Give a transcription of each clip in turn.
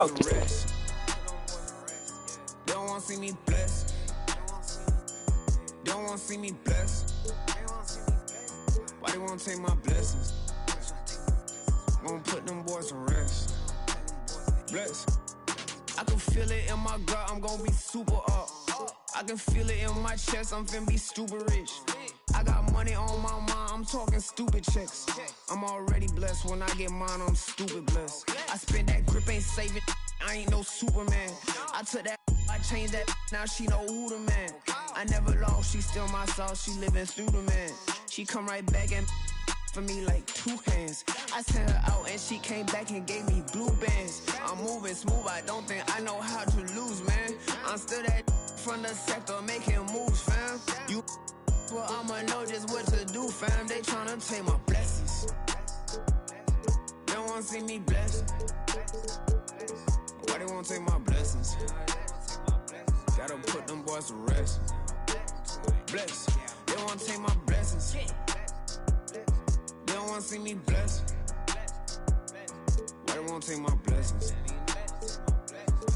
Rest. They don't wanna see me blessed. They don't wanna see me blessed. Why they wanna take my blessings? Gonna put them boys to rest. Bless. I can feel it in my gut, I'm gonna be super up. I can feel it in my chest, I'm finna be stupid rich. I got money on my mind, I'm talking stupid checks. I'm already blessed, when I get mine, I'm stupid blessed. I spend that grip, ain't saving, I ain't no Superman. I took that, I changed that, now she know who the man. I never lost, she still my sauce, she living through the man. She come right back and for me like 2 hands. I sent her out and she came back and gave me blue bands. I'm moving smooth, I don't think I know how to lose, man. I'm still that from the sector making moves, fam. You well, I'ma know just what to do, fam. They tryna take my blessings. They don't wanna see me blessed. Why they wanna take my blessings? Gotta put them boys to rest. Bless. They don't wanna take my blessings. They don't wanna see me blessed. Why they wanna take my blessings?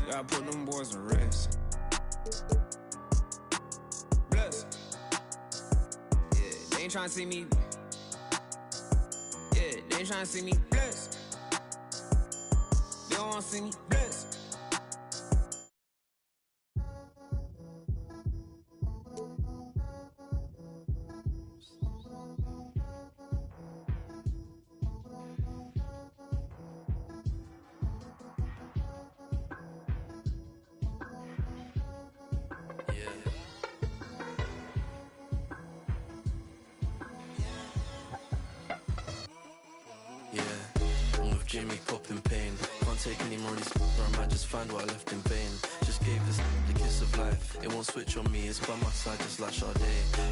Gotta put them boys to rest. Bless. Yeah, they ain't tryna see me. Yeah, they ain't tryna see me blessed. They don't wanna see me blessed. Jimmy popping pain. Can't take any more of these or I might just find what I left in vain. Just gave this the kiss of life. It won't switch on me, it's by my side just like Sade.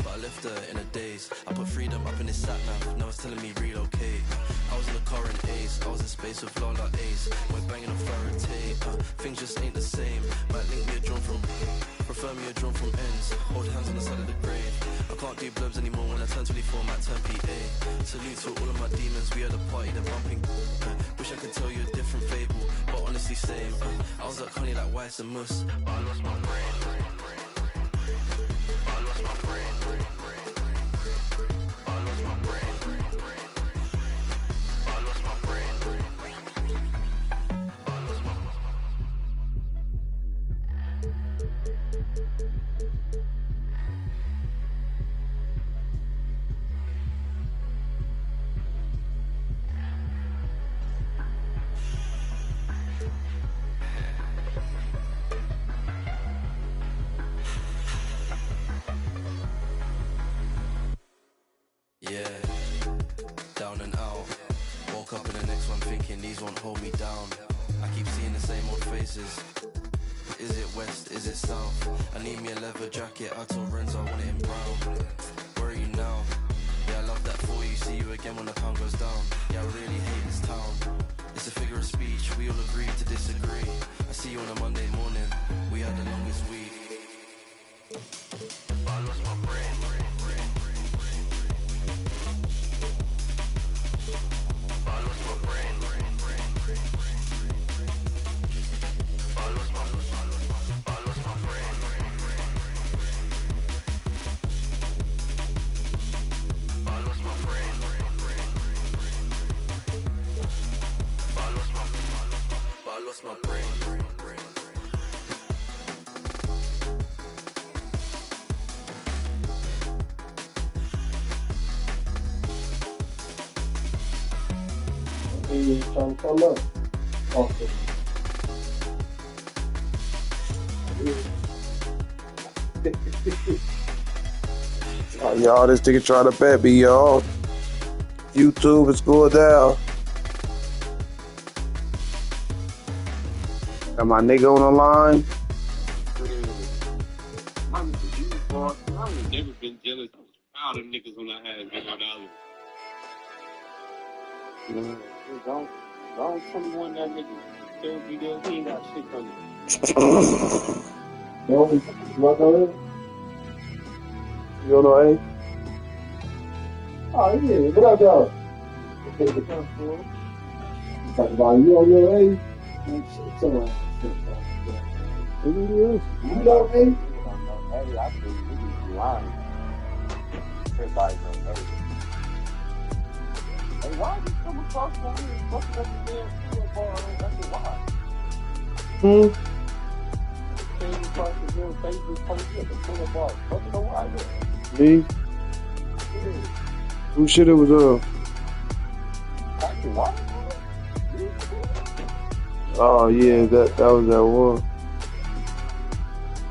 But I left her in a daze. I put freedom up in his sat nav. Now it's telling me relocate. I was in the car in Ace. I was in space with Lola Ace. We're banging on Faraday. Things just ain't the same. Might link me a drone from prefer me a drone from ends. Hold hands on the side of the grave. I can't do blobs anymore when I turn 24, might turn PA. Salute to all of my demons, we had a party, they're bumping. Wish I could tell you a different fable, but honestly same. I was like honey like Weiss and Mus, but I lost my brain. I lost my brain. I lost my brain. I lost my brain. I lost my yeah, down and out. Woke up in the next one thinking these won't hold me down. I keep seeing the same old faces. Is it west, is it south? I need me a leather jacket, I told Renzo I want it in brown. Where are you now? Yeah, I love that for you, see you again when the pound goes down. Yeah, I really hate this town. It's a figure of speech, we all agree to disagree. I see you on a Monday morning, we had the longest week. But I lost my brain. I lost my brain. I lost my brain. I lost my brain. I lost my brain. Trying to come up. Awesome. Oh, y'all, this nigga trying to bet me, y'all. YouTube is going down. Got my nigga on the line. I've never been jealous of all them niggas when I had $100. Don't tell me one that nigga still be there. He ain't got shit on you. No, what on it? You don't know, eh? Oh, yeah, what up, y'all? You talk about you on your age? So, You know me? I don't know. Hey, I think niggas be lying. Everybody know. Hey, hey, why you come across on here fucking up the damn sewer bar? That's the why. Hmm? Came across the damn Facebook post at the sewer bar. Fucking know why? Me? Yeah. Who shit it was That's the why. Oh yeah, that was that one.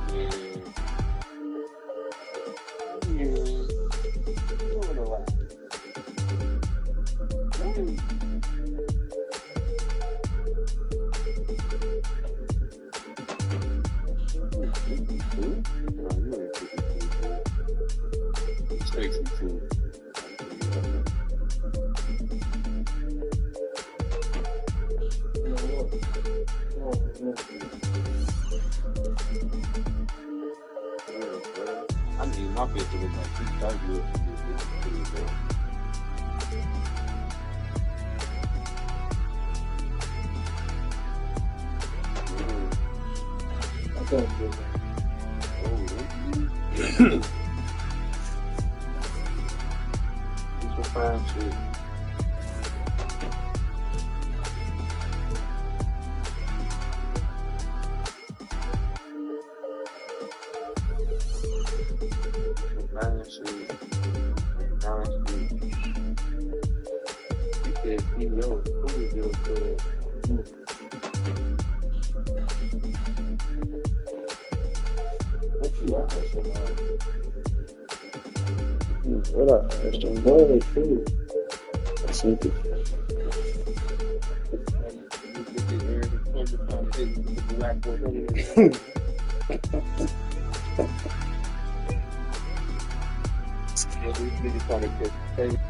Yeah. Yeah. Doing a lot. Sexy too. I mean, my bitch look like she's 30 years to get 52 years. I don't do that. It's a fine shit. Fine shit. Fine shit. He said CEO. Who is your what you asking about? What I asked him? No, they true. I sent it. You get the air to play the foundation with the black one. Yeah, these niggas trying to get paid.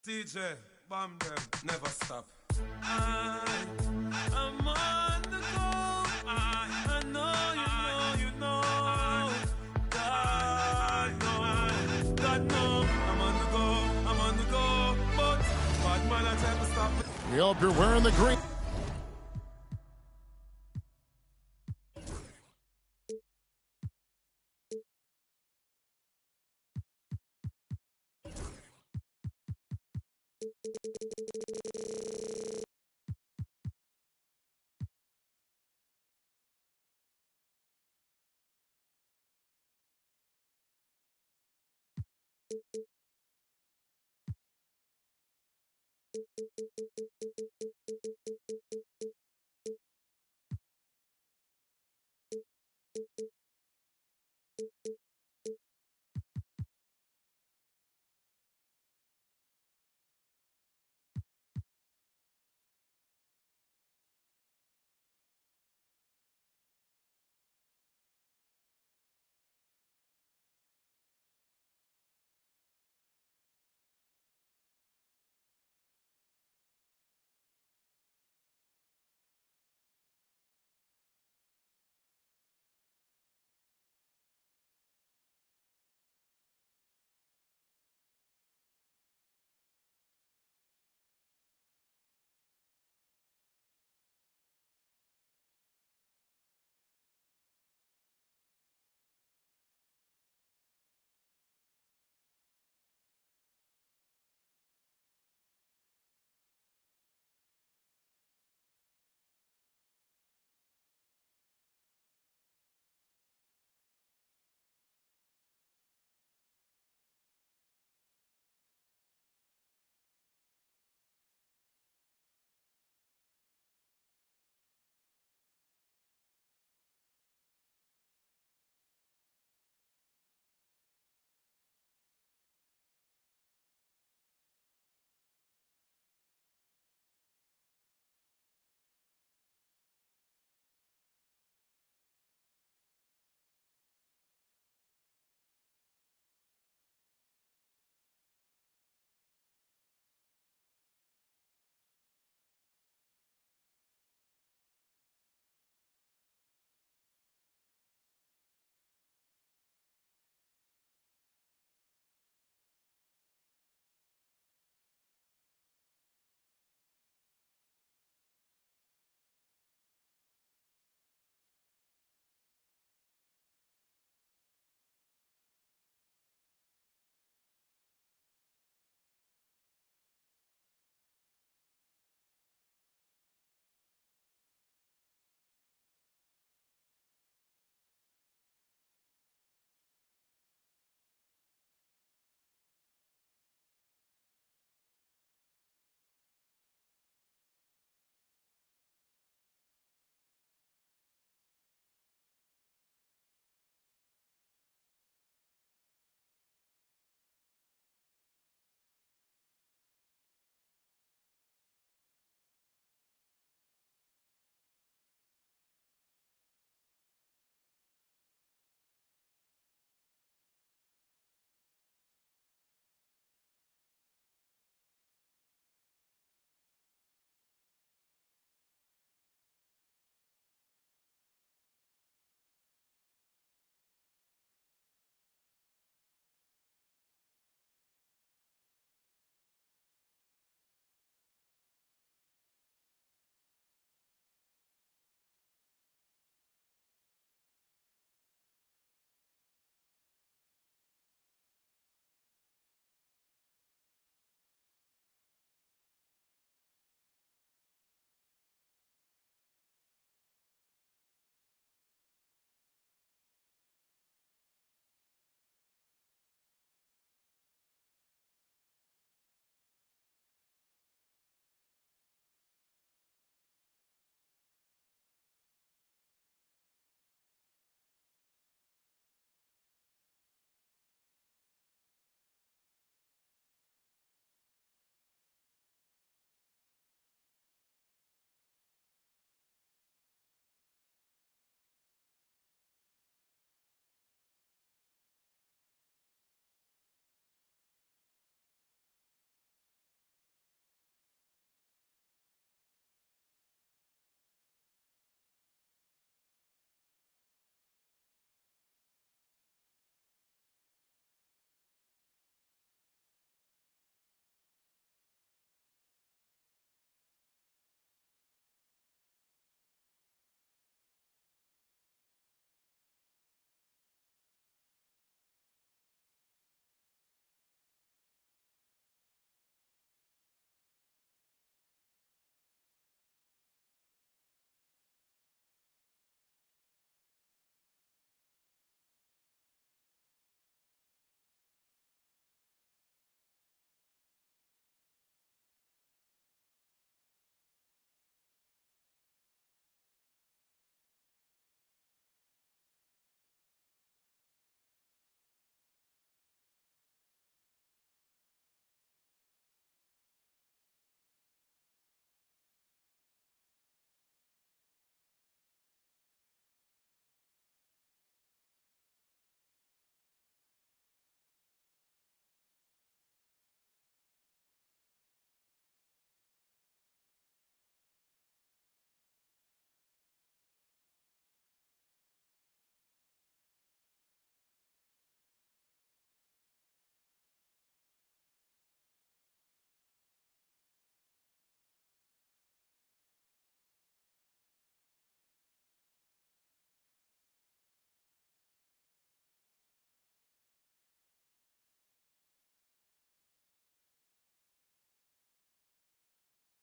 DJ, bomb them, never stop. I'm on the go. I know, you know. God know. I'm on the go. But bad man, I try to stop. We hope you're wearing the green.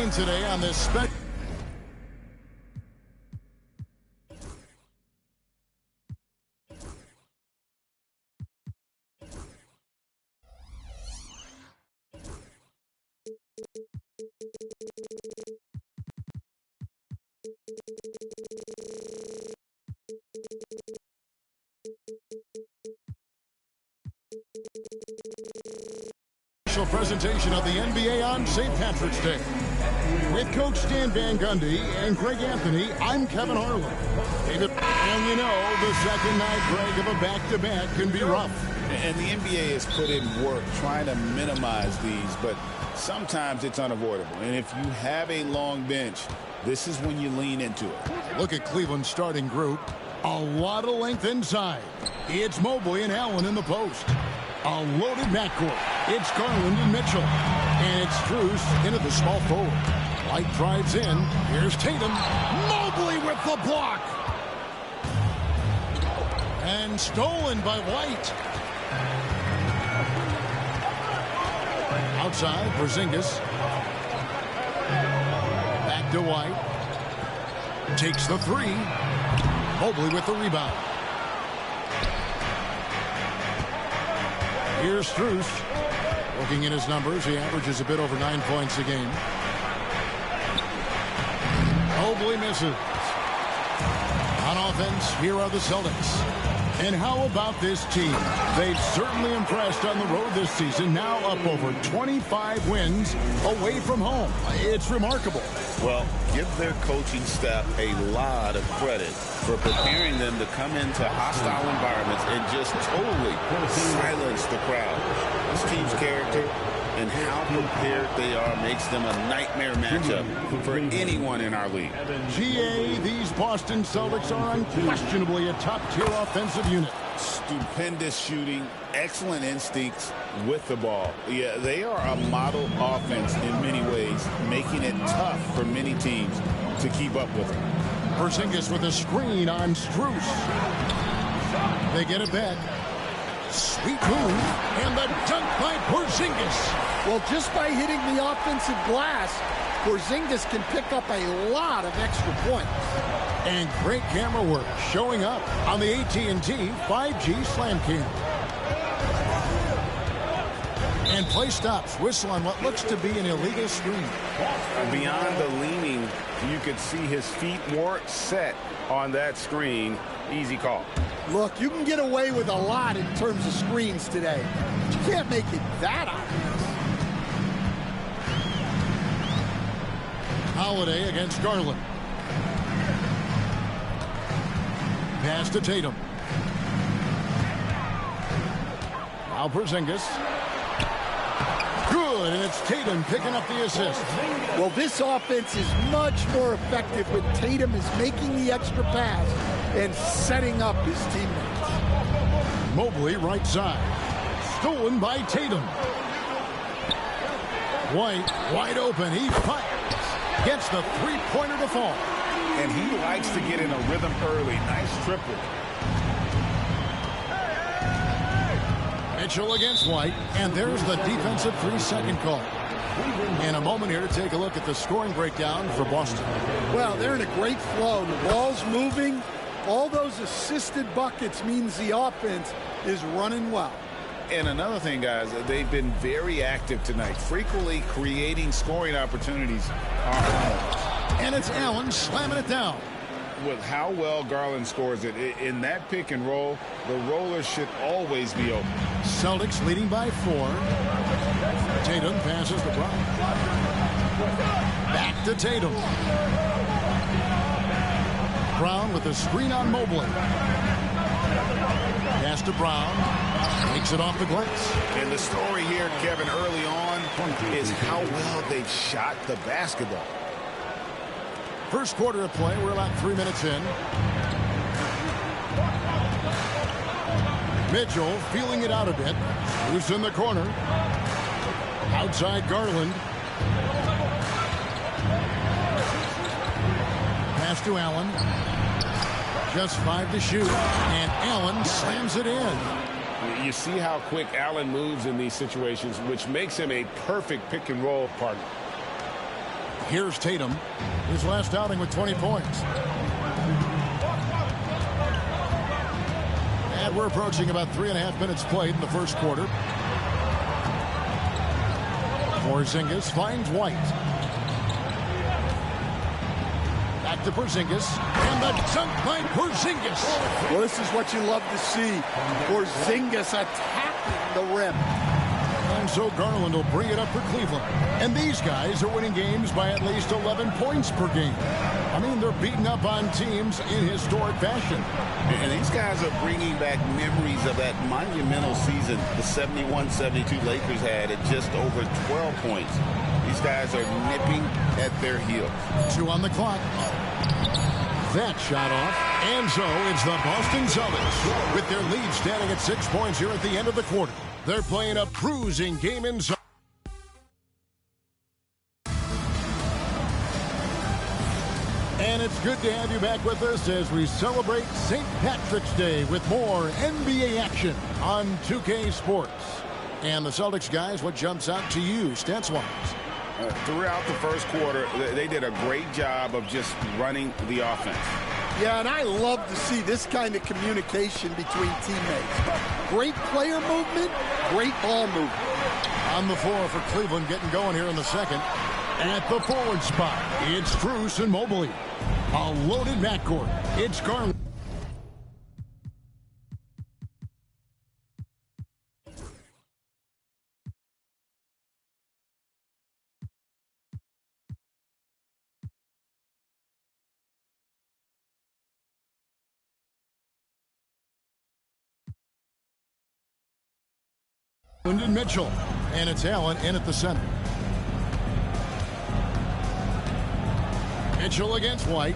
in today on this special. Presentation of the NBA on St. Patrick's Day. With Coach Stan Van Gundy and Greg Anthony, I'm Kevin Harlan. And you know, the second night, Greg, of a back-to-back can be rough. And the NBA has put in work trying to minimize these, but sometimes it's unavoidable. And if you have a long bench, this is when you lean into it. Look at Cleveland's starting group. A lot of length inside. It's Mobley and Allen in the post. A loaded backcourt. It's Garland and Mitchell. And it's Strus into the small forward. White drives in. Here's Tatum. Mobley with the block. And stolen by White. Outside, Porzingis. Back to White. Takes the three. Mobley with the rebound. Here's Strus. Looking at his numbers, he averages a bit over 9 points a game. Mobley misses. On offense, here are the Celtics. And how about this team? They've certainly impressed on the road this season, now up over 25 wins away from home. It's remarkable. Well, give their coaching staff a lot of credit for preparing them to come into hostile environments and just totally silence the crowd. This team's character and how prepared they are makes them a nightmare matchup for anyone in our league. GA, these Boston Celtics are unquestionably a top-tier offensive unit. Stupendous shooting, excellent instincts with the ball. Yeah, they are a model offense in many ways, making it tough for many teams to keep up with them. Porzingis with a screen on Strus. They get it back. Sweet move, and the dunk by Porzingis. Well, just by hitting the offensive glass, Porzingis can pick up a lot of extra points. And great camera work showing up on the AT&T 5G Slam Cam. And play stops. Whistle on what looks to be an illegal screen. Beyond the leaning, you could see his feet weren't set on that screen. Easy call. Look, you can get away with a lot in terms of screens today. But you can't make it that obvious. Holiday against Garland. Pass to Tatum. Now Porzingis. Good, and it's Tatum picking up the assist. Well, this offense is much more effective when Tatum is making the extra pass and setting up his teammates. Mobley right side. Stolen by Tatum. White wide open. He fires. Gets the three-pointer to fall. And he likes to get in a rhythm early. Nice triple. Mitchell against White, and there's the defensive 3-second call. And a moment here to take a look at the scoring breakdown for Boston. Well, they're in a great flow. The ball's moving. All those assisted buckets means the offense is running well. And another thing, guys, they've been very active tonight, frequently creating scoring opportunities. And it's Allen slamming it down. With how well Garland scores it, in that pick and roll, the roller should always be open. Celtics leading by 4. Tatum passes to Brown. Back to Tatum. Brown with the screen on Mobley. Pass to Brown. Takes it off the glass. And the story here, Kevin, early on is how well they've shot the basketball. First quarter of play. We're about 3 minutes in. Mitchell feeling it out a bit. Who's in the corner? Outside Garland. Pass to Allen. Just 5 to shoot. And Allen slams it in. You see how quick Allen moves in these situations, which makes him a perfect pick and roll partner. Here's Tatum. His last outing with 20 points. And we're approaching about 3.5 minutes played in the first quarter. Porzingis finds White. Back to Porzingis. And the dunk by Porzingis. Well, this is what you love to see. Porzingis attacking the rim. And so Garland will bring it up for Cleveland. And these guys are winning games by at least 11 points per game. I mean, they're beating up on teams in historic fashion. And these guys are bringing back memories of that monumental season the 71-72 Lakers had at just over 12 points. These guys are nipping at their heels. 2 on the clock. That shot off. And so it's the Boston Celtics with their lead standing at 6 points here at the end of the quarter. They're playing a cruising game inside. And it's good to have you back with us as we celebrate St. Patrick's Day with more NBA action on 2K Sports. And the Celtics guys, what jumps out to you stats-wise? Throughout the first quarter, they did a great job of just running the offense. Yeah, and I love to see this kind of communication between teammates. Great player movement, great ball movement. On the floor for Cleveland, getting going here in the second. At the forward spot, it's Strus and Mobley. A loaded backcourt. It's Garland. And Mitchell. And it's Allen in at the center. Mitchell against White.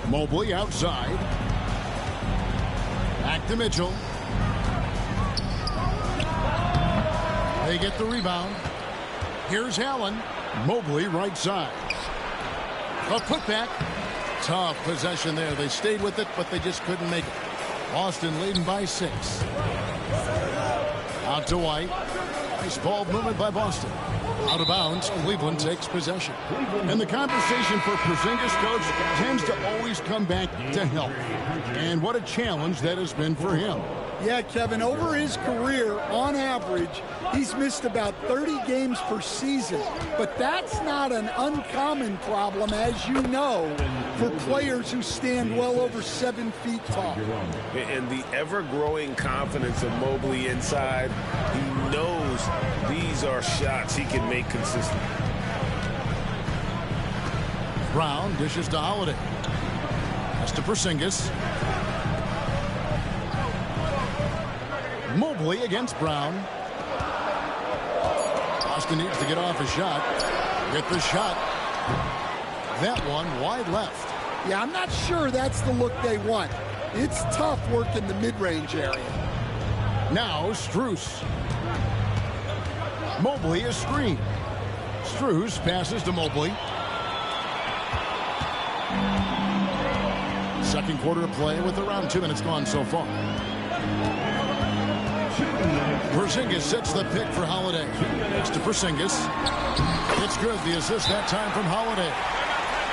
Mobley outside. Back to Mitchell. They get the rebound. Here's Allen. Mobley right side. A putback. Tough possession there. They stayed with it, but they just couldn't make it. Boston leading by 6. Out to White. Nice ball movement by Boston. Out of bounds, Cleveland takes possession. And the conversation for Porzingis, coach, tends to always come back to health. And what a challenge that has been for him. Yeah, Kevin, over his career, on average, he's missed about 30 games per season. But that's not an uncommon problem, as you know, for players who stand well over 7 feet tall. And the ever-growing confidence of Mobley inside, he knows these are shots he can make consistently. Brown dishes to Holiday. That's to Porzingis. Mobley against Brown. Boston needs to get off a shot. Get the shot. That one wide left. Yeah, I'm not sure that's the look they want. It's tough work in the mid-range area. Now Strus. Mobley is screened. Strus passes to Mobley. Second quarter of play with around 2 minutes gone so far. Porzingis sets the pick for Holiday. Next to Porzingis. It's good. The assist that time from Holiday.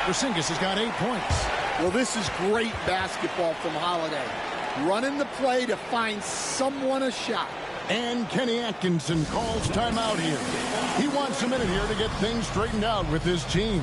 Porzingis has got 8 points. Well, this is great basketball from Holiday. Running the play to find someone a shot. And Kenny Atkinson calls timeout here. He wants a minute here to get things straightened out with his team.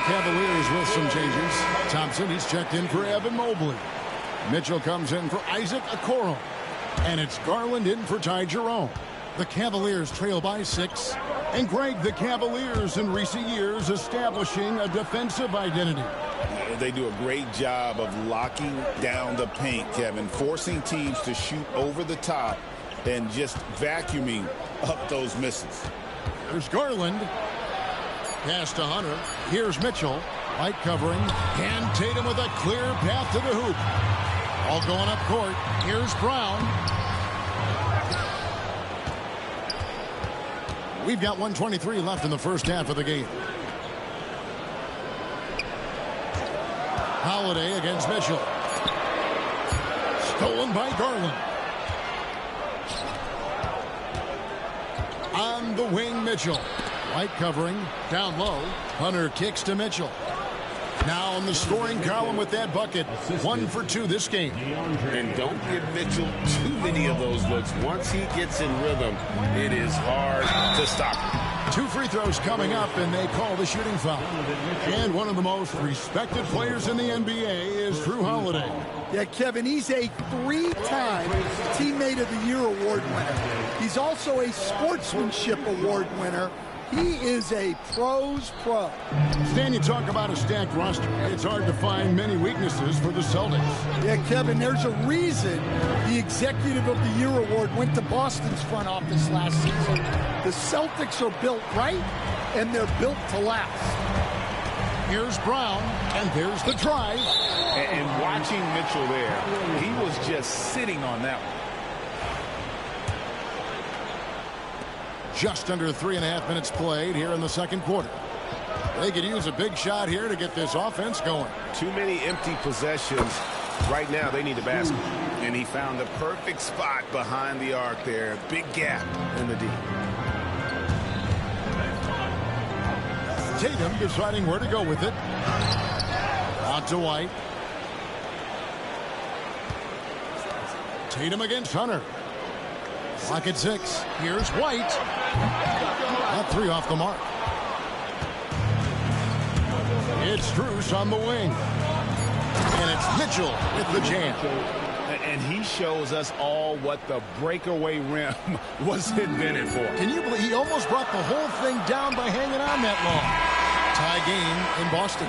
the Cavaliers with some changes. Thompson, he's checked in for Evan Mobley. Mitchell comes in for Isaac Okoro. And it's Garland in for Ty Jerome. The Cavaliers trail by 6. And Greg, the Cavaliers in recent years establishing a defensive identity. They do a great job of locking down the paint, Kevin, forcing teams to shoot over the top and just vacuuming up those misses. There's Garland. Pass to Hunter. Here's Mitchell. White covering. And Tatum with a clear path to the hoop. All going up court. Here's Brown. We've got 1:23 left in the first half of the game. Holiday against Mitchell. Stolen by Garland. On the wing, Mitchell. White covering. Down low. Hunter kicks to Mitchell. Now in the scoring column with that bucket. 1 for 2 this game. And don't give Mitchell too many of those looks. Once he gets in rhythm, it is hard to stop him. 2 free throws coming up, and they call the shooting foul. And one of the most respected players in the NBA is Drew Holiday. Yeah, Kevin, he's a 3-time Teammate of the Year award winner. He's also a Sportsmanship Award winner. He is a pro's pro. Stan, you talk about a stacked roster. It's hard to find many weaknesses for the Celtics. Yeah, Kevin, there's a reason the Executive of the Year award went to Boston's front office last season. The Celtics are built right, and they're built to last. Here's Brown, and there's the drive. And watching Mitchell there, he was just sitting on that one. Just under 3.5 minutes played here in the second quarter. They could use a big shot here to get this offense going. Too many empty possessions. Right now, they need a basket. And he found the perfect spot behind the arc there. Big gap in the D. Tatum deciding where to go with it. Out to White. Tatum against Hunter. Clock at 6. Here's White. That 3 off the mark. It's Strus on the wing. And it's Mitchell with the jam. And he shows us all what the breakaway rim was invented for. Can you believe he almost brought the whole thing down by hanging on that long? Tie game in Boston.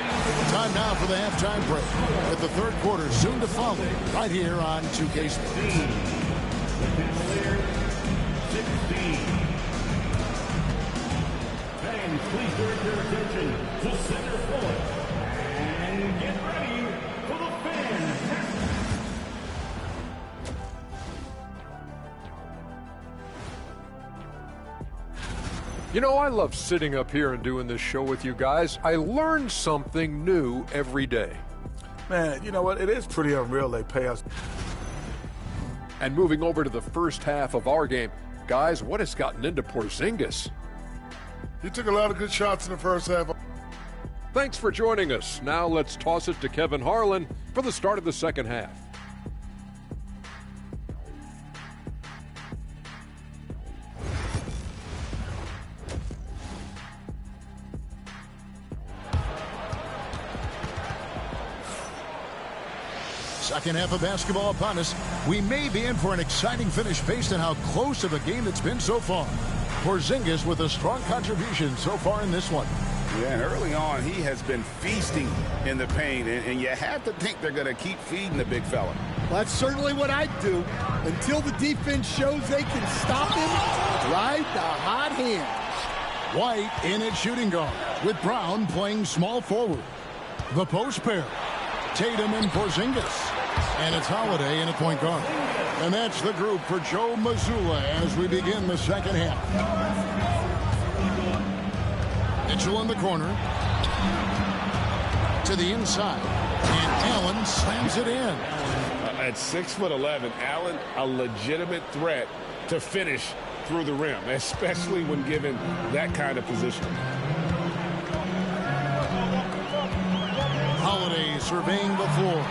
Time now for the halftime break. With the third quarter soon to follow right here on 2K Sports. Fans, please direct your attention to center court and get ready for the fans. You know, I love sitting up here and doing this show with you guys. I learn something new every day. Man, you know what? It is pretty unreal they pay us. And moving over to the first half of our game, guys, what has gotten into Porzingis? He took a lot of good shots in the first half. Thanks for joining us. Now let's toss it to Kevin Harlan for the start of the second half. Second half of basketball upon us. We may be in for an exciting finish based on how close of a game it's been so far. Porzingis with a strong contribution so far in this one. Yeah, and early on, he has been feasting in the paint, and you have to think they're going to keep feeding the big fella. Well, that's certainly what I'd do. Until the defense shows they can stop him, ride the hot hand. White in at shooting guard, with Brown playing small forward. The post pair, Tatum and Porzingis. And it's Holiday in at point guard. And that's the group for Joe Mazzulla as we begin the second half. Mitchell in the corner. To the inside. And Allen slams it in. At 6'11", Allen, a legitimate threat to finish through the rim, especially when given that kind of position. Holiday surveying the floor.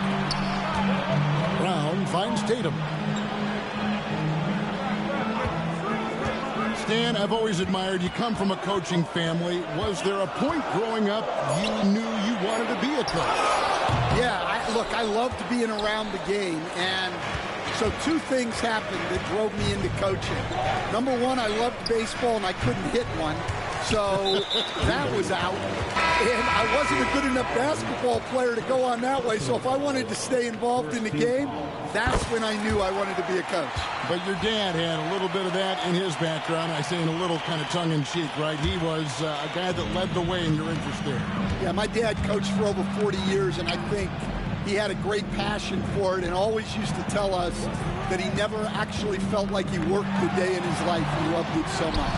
Brown finds Tatum. Dan, I've always admired you. Come from a coaching family. Was there a point growing up you knew you wanted to be a coach? Yeah, look, I loved being around the game, and so two things happened that drove me into coaching. Number one, I loved baseball, and I couldn't hit one, so that was out. And I wasn't a good enough basketball player to go on that way, so if I wanted to stay involved in the game, that's when I knew I wanted to be a coach. But your dad had a little bit of that in his background. I say in a little kind of tongue-in-cheek, right? He was a guy that led the way in your interest there. Yeah, my dad coached for over 40 years, and I think he had a great passion for it and always used to tell us that he never actually felt like he worked a day in his life. He loved it so much.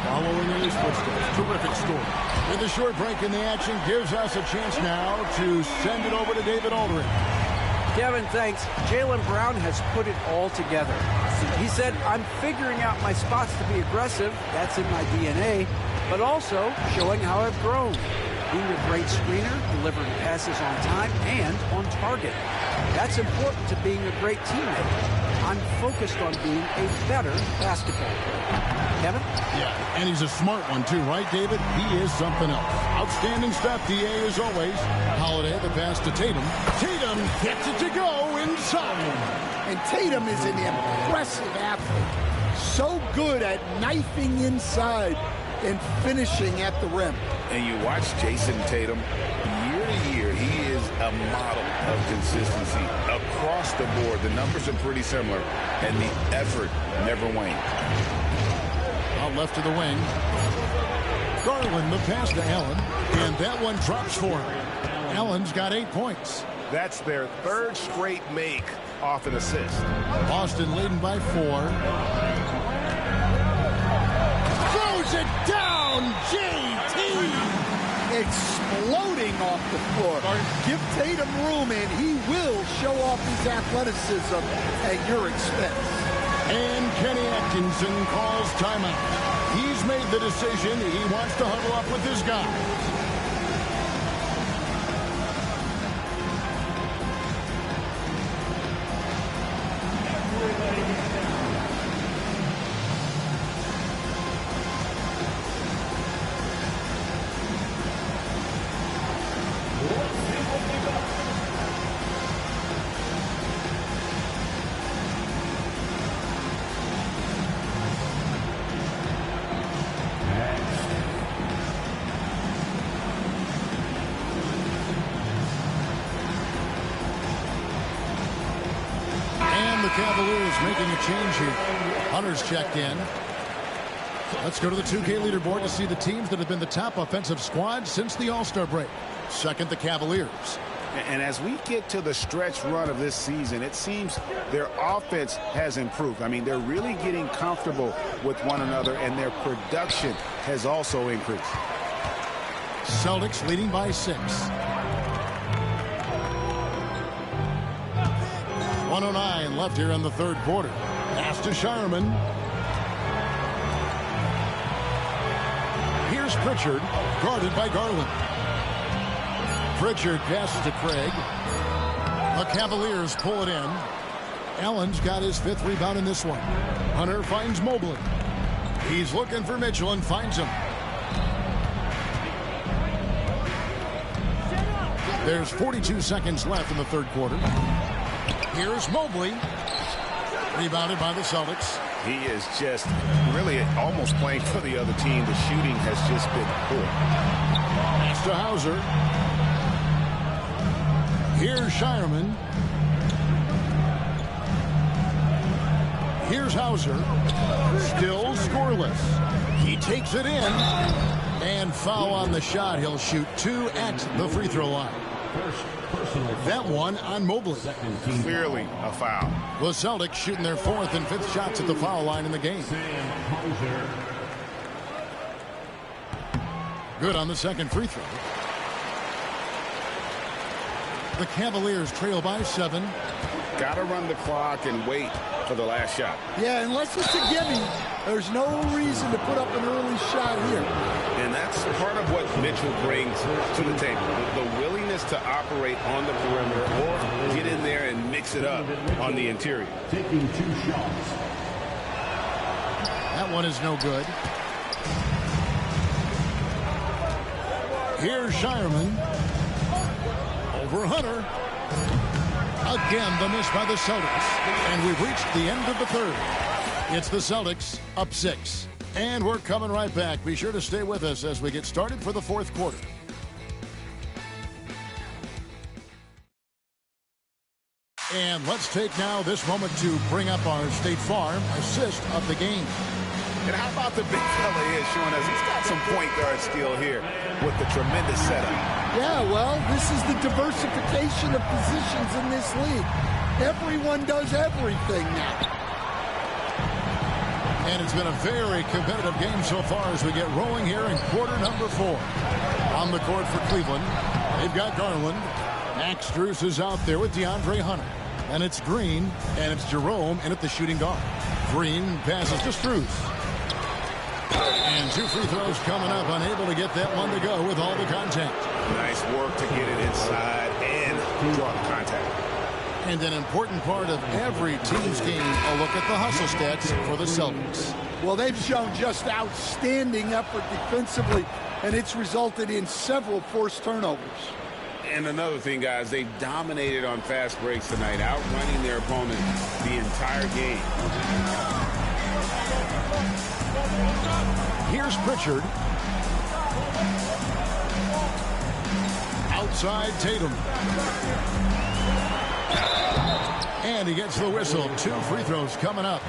Following in his footsteps. Terrific story. And the short break in the action gives us a chance now to send it over to David Aldridge. Kevin, thanks. Jaylen Brown has put it all together. He said, I'm figuring out my spots to be aggressive. That's in my DNA. But also showing how I've grown. Being a great screener, delivering passes on time and on target. That's important to being a great teammate. I'm focused on being a better basketball player. Kevin? Yeah, and he's a smart one too, right, David? He is something else. Outstanding stuff, DA, as always. Holiday, the pass to Tatum. Tatum gets it to go inside. And Tatum is an impressive athlete. So good at knifing inside and finishing at the rim. And you watch Jason Tatum, year to year, he is a model of consistency across the board. The numbers are pretty similar, and the effort never wanes. Out left to the wing. Garland, the pass to Allen, and that one drops for him. Allen's got 8 points. That's their third straight make off an assist. Boston leading by 4. Throws it down, JT! Exploding off the floor. Give Tatum room, and he will show off his athleticism at your expense. And Kenny Atkinson calls timeout. He's made the decision. He wants to huddle up with his guys. Cavaliers making a change here. Hunter's checked in. Let's go to the 2K leaderboard to see the teams that have been the top offensive squad since the All-Star break. Second, the Cavaliers. And as we get to the stretch run of this season, it seems their offense has improved. I mean, they're really getting comfortable with one another, and their production has also increased. Celtics leading by 6. 1:09 left here in the third quarter. Pass to Sharman. Here's Pritchard, guarded by Garland. Pritchard passes to Craig. The Cavaliers pull it in. Allen's got his 5th rebound in this one. Hunter finds Mobley. He's looking for Mitchell and finds him. There's 42 seconds left in the third quarter. Here's Mobley. Rebounded by the Celtics. He is just really almost playing for the other team. The shooting has just been poor. Pass to Hauser. Here's Shireman. Here's Hauser. Still scoreless. He takes it in. And foul on the shot. He'll shoot 2 at the free throw line. That one on Mobley. Clearly a foul. The Celtics shooting their 4th and 5th shots at the foul line in the game. Good on the second free throw. The Cavaliers trail by 7. Got to run the clock and wait for the last shot. Yeah, unless it's a gimme, there's no reason to put up an early shot here. And that's part of what Mitchell brings to the table. The willingness to operate on the perimeter or get in there and mix it up on the interior. Taking 2 shots. That one is no good. Here's Shireman. Over Hunter. Again, the miss by the Celtics. And we've reached the end of the third. It's the Celtics up 6. And we're coming right back. Be sure to stay with us as we get started for the fourth quarter. And let's take now this moment to bring up our State Farm assist of the game. And how about the big fella here showing us he's got some point guard skill here with the tremendous setup. Yeah, well, this is the diversification of positions in this league. Everyone does everything now. And it's been a very competitive game so far as we get rolling here in quarter number 4. On the court for Cleveland, they've got Garland. Max Strus is out there with DeAndre Hunter. And it's Green, and it's Jerome in at the shooting guard. Green passes to Strus. And 2 free throws coming up, unable to get that one to go with all the contact. Nice work to get it inside and draw the contact. And an important part of every team's game, a look at the hustle stats for the Celtics. Well, they've shown just outstanding effort defensively, and it's resulted in several forced turnovers. And another thing, guys, they've dominated on fast breaks tonight, outrunning their opponent the entire game. Here's Pritchard. Outside Tatum. And he gets the whistle. 2 free throws coming up.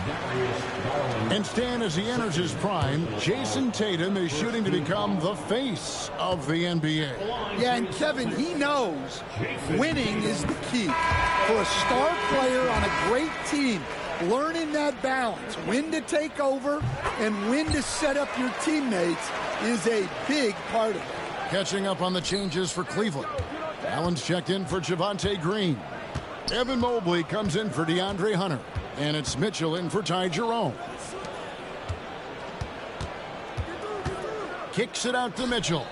And Stan, as he enters his prime, Jason Tatum is shooting to become the face of the NBA. Yeah, and Kevin, he knows winning is the key. For a star player on a great team, learning that balance, when to take over and when to set up your teammates, is a big part of it. Catching up on the changes for Cleveland. Allen's checked in for Javonte Green. Evan Mobley comes in for DeAndre Hunter. And it's Mitchell in for Ty Jerome. Kicks it out to Mitchell.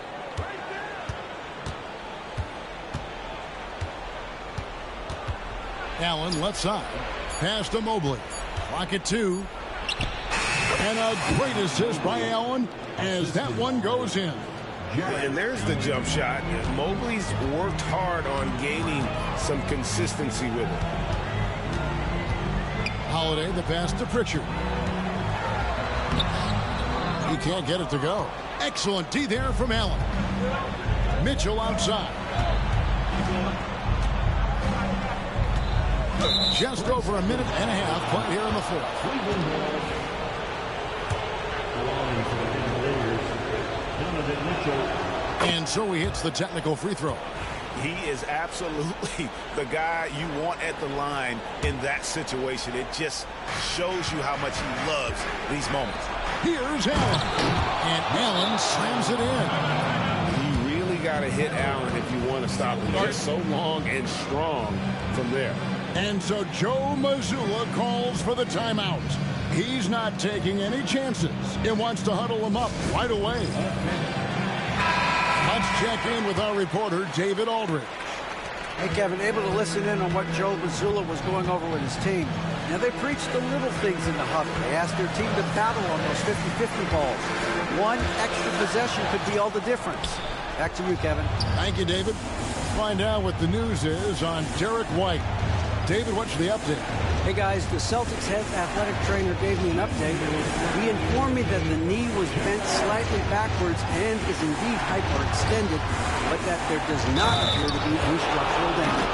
Allen left side. Pass to Mobley. Clock at 2. And a great assist by Allen as that one goes in. And there's the jump shot. Mobley's worked hard on gaining some consistency with it. Holiday, the pass to Pritchard. He can't get it to go. Excellent D there from Allen. Mitchell outside. Just over a minute and a half played here in the fourth. And so he hits the technical free throw. He is absolutely the guy you want at the line in that situation. It just shows you how much he loves these moments. Here's Allen. And Allen slams it in. You really got to hit Allen if you want to stop him. They're so long and strong from there. And so Joe Mazzulla calls for the timeout. He's not taking any chances. He wants to huddle him up right away. Let's check in with our reporter, David Aldridge. Hey, Kevin, able to listen in on what Joe Mazzulla was going over with his team. Now, they preached the little things in the huddle. They asked their team to battle on those 50-50 balls. One extra possession could be all the difference. Back to you, Kevin. Thank you, David. Find out what the news is on Derek White. David, what's the update? Hey, guys, the Celtics head athletic trainer gave me an update. He informed me that the knee was bent slightly backwards and is indeed hyperextended, but that there does not appear to be any structural damage.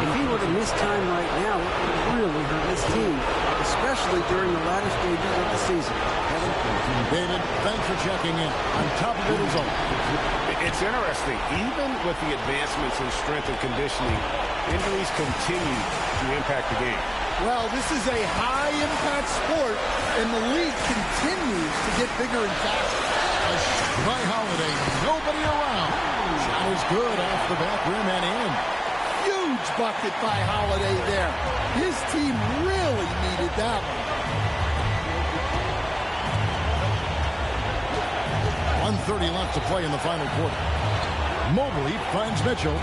If he were to miss time right now, it would really hurt his team, especially during the latter stages of the season. Kevin? David, thanks for checking in. On top of it is all. It's interesting. Even with the advancements in strength and conditioning, injuries continue to impact the game. Well, this is a high-impact sport, and the league continues to get bigger and faster. By Holiday, nobody around. Shot is good off the back rim and in. Huge bucket by Holiday there. His team really needed that one. 1:30 left to play in the final quarter. Mobley finds Mitchell.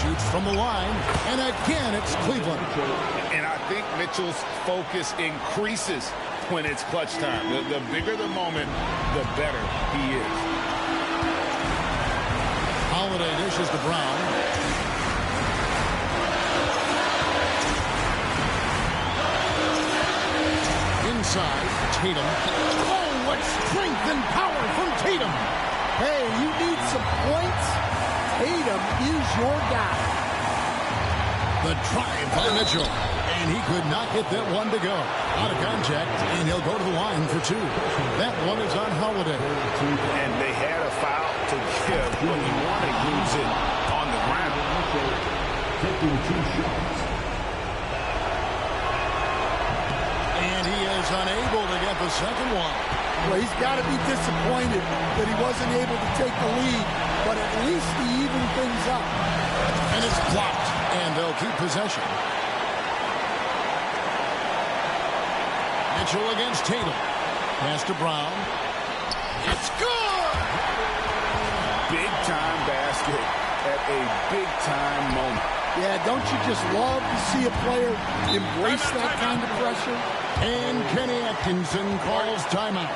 Shoots from the line, and again it's Cleveland. And I think Mitchell's focus increases when it's clutch time. The bigger the moment, the better he is. Holiday dishes to Brown. Inside, Tatum. Oh, what strength and power from Tatum. Hey, you need some points? Tatum is your guy. The drive by Mitchell. And he could not get that one to go. Out of contact, and he'll go to the line for two. That one is on Holiday. And they had a foul to give, but you want to use it on the ground. Taking 2 shots. And he is unable to get the second one. Well, he's got to be disappointed that he wasn't able to take the lead, but at least he evened things up. And it's blocked, and they'll keep possession. Mitchell against Tatum. Pass to Brown. It's good! Big-time basket at a big-time moment. Yeah, don't you just love to see a player embrace that kind of pressure? And Kenny Atkinson calls timeout.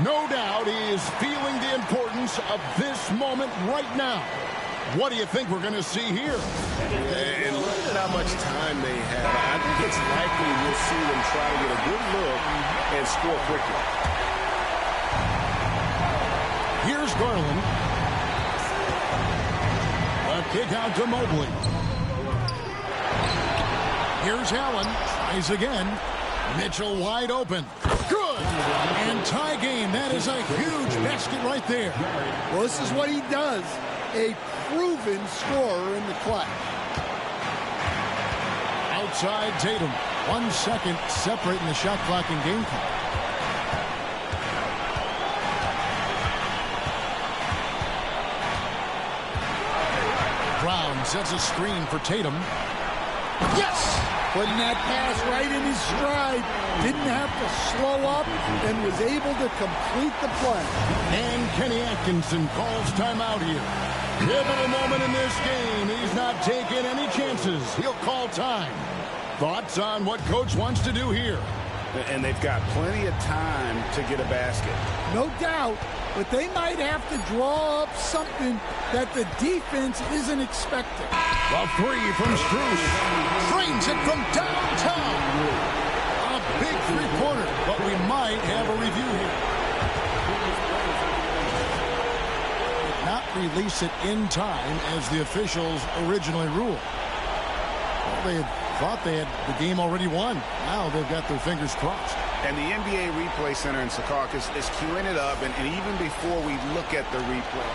No doubt he is feeling the importance of this moment right now. What do you think we're going to see here? And look at how much time they have. I think it's likely we'll see them try to get a good look and score quickly. Here's Garland. A kick out to Mobley. Here's Allen. Tries again. Mitchell wide open. Good! And tie game. That is a huge basket right there. Well, this is what he does. A proven scorer in the clutch. Outside Tatum. 1 second separating the shot clock and game clock. Brown sets a screen for Tatum. Yes! Putting that pass right in his stride. Didn't have to slow up and was able to complete the play. And Kenny Atkinson calls timeout here. Pivotal moment in this game. He's not taking any chances. He'll call time. Thoughts on what coach wants to do here? And they've got plenty of time to get a basket. No doubt, but they might have to draw up something that the defense isn't expecting. A three from Strus. Drains it from downtown. A big three-pointer, but we might have a review here. Did not release it in time as the officials originally ruled. Well, they thought they had the game already won. Now they've got their fingers crossed. And the NBA Replay Center in Secaucus is queuing it up, and even before we look at the replay.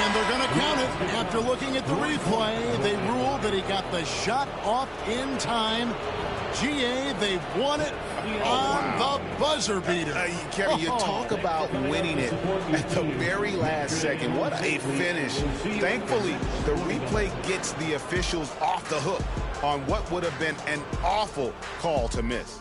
And they're going to count it. After looking at the replay, they ruled that he got the shot off in time. GA, they've won it on the buzzer beater. Kevin, you talk about winning it at the very last second. What a finish. Thankfully, the replay gets the officials off the hook on what would have been an awful call to miss.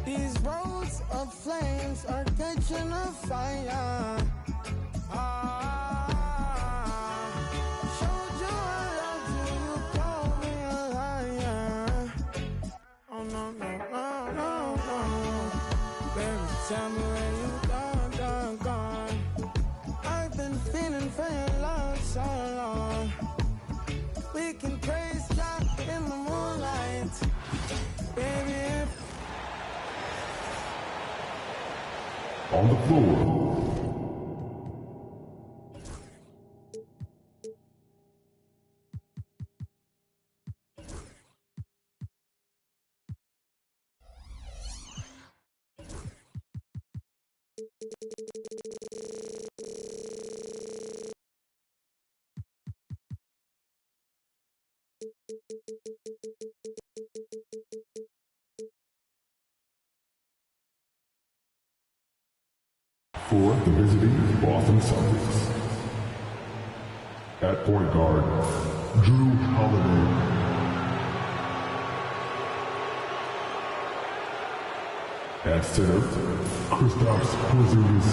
These roads of flames are catching a fire. Showed you I loved you, you called me a liar. Oh no, no, no, no, no. Baby, tell me where you gone. I've been feeling for your love so long. We can praise God in the moonlight. Baby, if On the floor. For the visiting Boston Celtics. At point guard, Drew Holiday. At center, Kristaps Porzingis.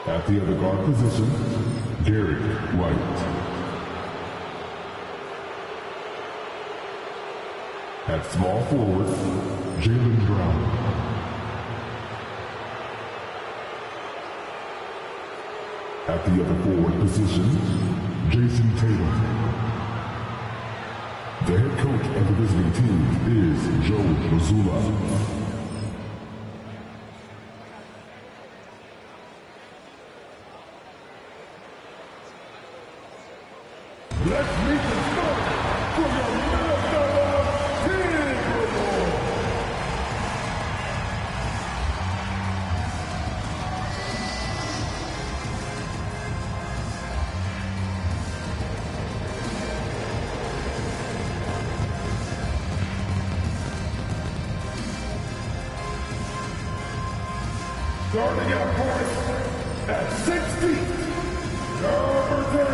At the other guard position, Derek White. At small forward, Jaylen Brown. At the other forward position, Jason Tatum. The head coach of the visiting team is Joe Mazzulla. Let's meet the start for your Minnesota Timberwolves. Starting at point at 6 feet, number 10,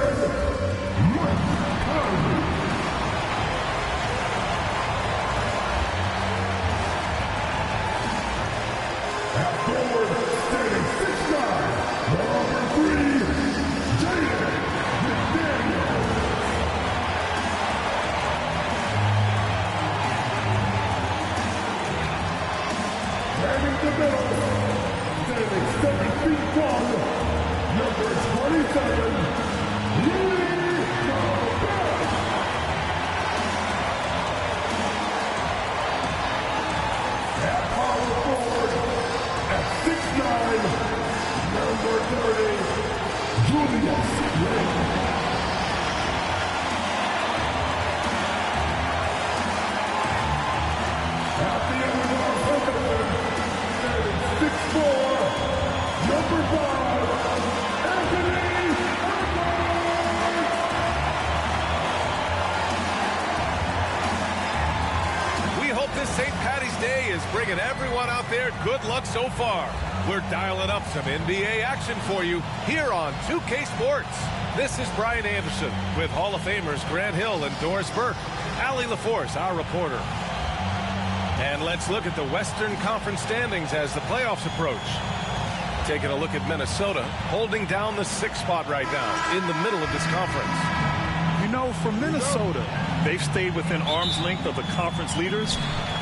Mike Conley. At forward, standing 6'9", number 3, Jaden McDaniels. And in the middle, standing 7 feet tall, number 27, Rudy Gobert. At power forward, at 6'9", number 30, Julius Randle. At the other guard position, standing 6'4", number 5, Anthony Edwards. We hope this St. Paddy's Day is bringing everyone out there good luck so far. We're dialing up some NBA action for you here on 2K Sports. This is Brian Anderson with Hall of Famers Grant Hill and Doris Burke. Allie LaForce, our reporter. And let's look at the Western Conference standings as the playoffs approach. Taking a look at Minnesota, holding down the 6th spot right now in the middle of this conference. You know, for Minnesota, they've stayed within arm's length of the conference leaders.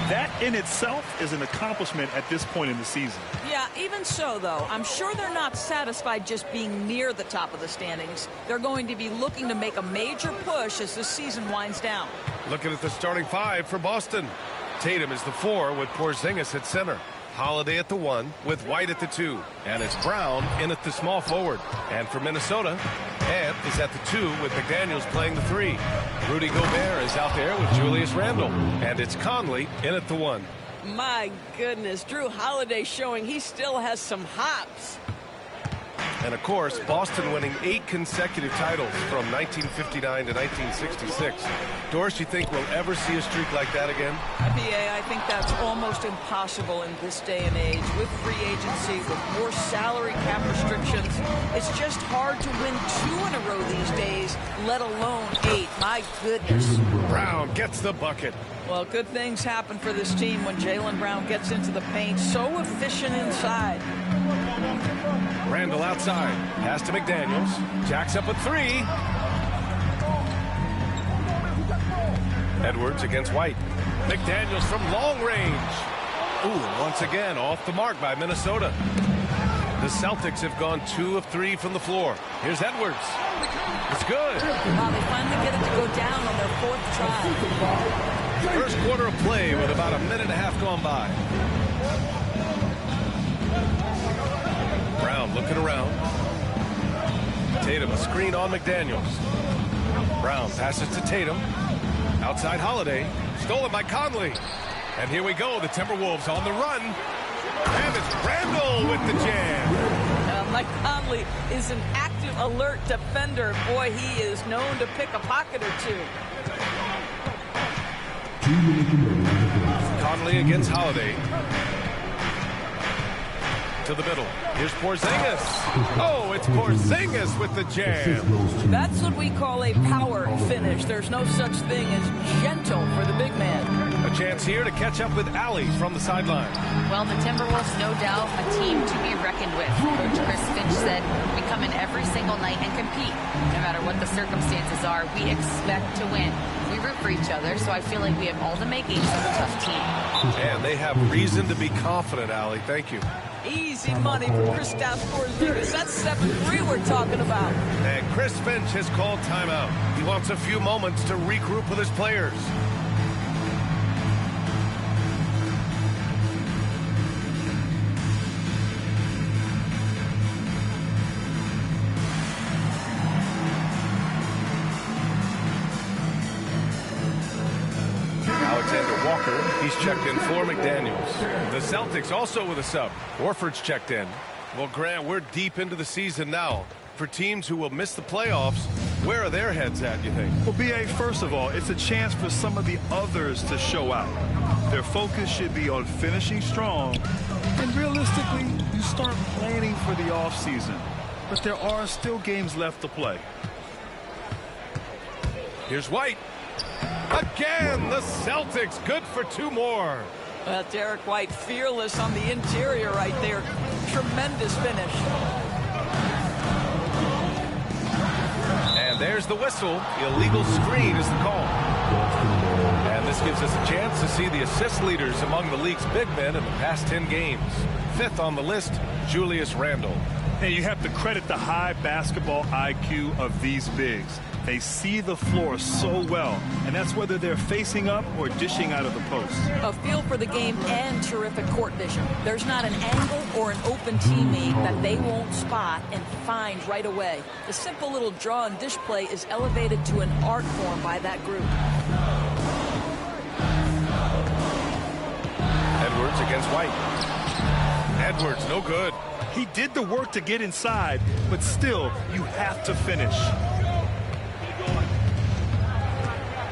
That in itself is an accomplishment at this point in the season. Yeah, even so, though, I'm sure they're not satisfied just being near the top of the standings. They're going to be looking to make a major push as the season winds down. Looking at the starting 5 for Boston. Tatum is the 4 with Porzingis at center. Holiday at the 1 with White at the 2. And it's Brown in at the small forward. And for Minnesota, Ant is at the 2 with McDaniels playing the 3. Rudy Gobert is out there with Julius Randle. And it's Conley in at the 1. My goodness, Drew Holiday showing he still has some hops. And, of course, Boston winning 8 consecutive titles from 1959 to 1966. Doris, you think we'll ever see a streak like that again? PA, I think that's almost impossible in this day and age. With free agency, with more salary cap restrictions, it's just hard to win 2 in a row these days, let alone 8. My goodness. Brown gets the bucket. Well, good things happen for this team when Jaylen Brown gets into the paint. So efficient inside. Randall outside. Pass to McDaniels. Jacks up a 3. Edwards against White. McDaniels from long range. Ooh, once again off the mark by Minnesota. The Celtics have gone 2 of 3 from the floor. Here's Edwards. It's good. Wow, they finally get it to go down on their 4th try. First quarter of play with about a minute and a half gone by. Brown looking around. Tatum a screen on McDaniels. Brown passes to Tatum. Outside Holiday. Stolen by Conley. And here we go. The Timberwolves on the run. And it's Randall with the jam. Mike Conley is an active, alert defender. Boy, he is known to pick a pocket or 2. Conley against Holiday. To the middle. Here's Porzingis. Oh, it's Porzingis with the jam. That's what we call a power finish. There's no such thing as gentle for the big man. A chance here to catch up with Allie from the sideline. Well, the Timberwolves, no doubt, a team to be reckoned with. Coach Chris Finch said, we come in every single night and compete. No matter what the circumstances are, we expect to win. We root for each other, so I feel like we have all the makings of a tough team. And they have reason to be confident, Allie. Thank you. Easy money for Kristaps Porzingis. That's 7-3 we're talking about. And Chris Finch has called timeout. He wants a few moments to regroup with his players. Alexander Walker, he's checked in for McDaniels. The Celtics also with a sub. Horford's checked in. Well, Grant, we're deep into the season now. For teams who will miss the playoffs, where are their heads at, you think? Well, B.A., first of all, it's a chance for some of the others to show out. Their focus should be on finishing strong. And realistically, you start planning for the offseason. But there are still games left to play. Here's White. Again, the Celtics good for 2 more. Derek White fearless on the interior right there. Tremendous finish. And there's the whistle. Illegal screen is the call. And this gives us a chance to see the assist leaders among the league's big men in the past 10 games. 5th on the list, Julius Randle. And you have to credit the high basketball IQ of these bigs. They see the floor so well, and that's whether they're facing up or dishing out of the post. A feel for the game and terrific court vision. There's not an angle or an open teammate that they won't spot and find right away. The simple little draw and dish play is elevated to an art form by that group. Edwards against White. Edwards, no good. He did the work to get inside, but still, you have to finish.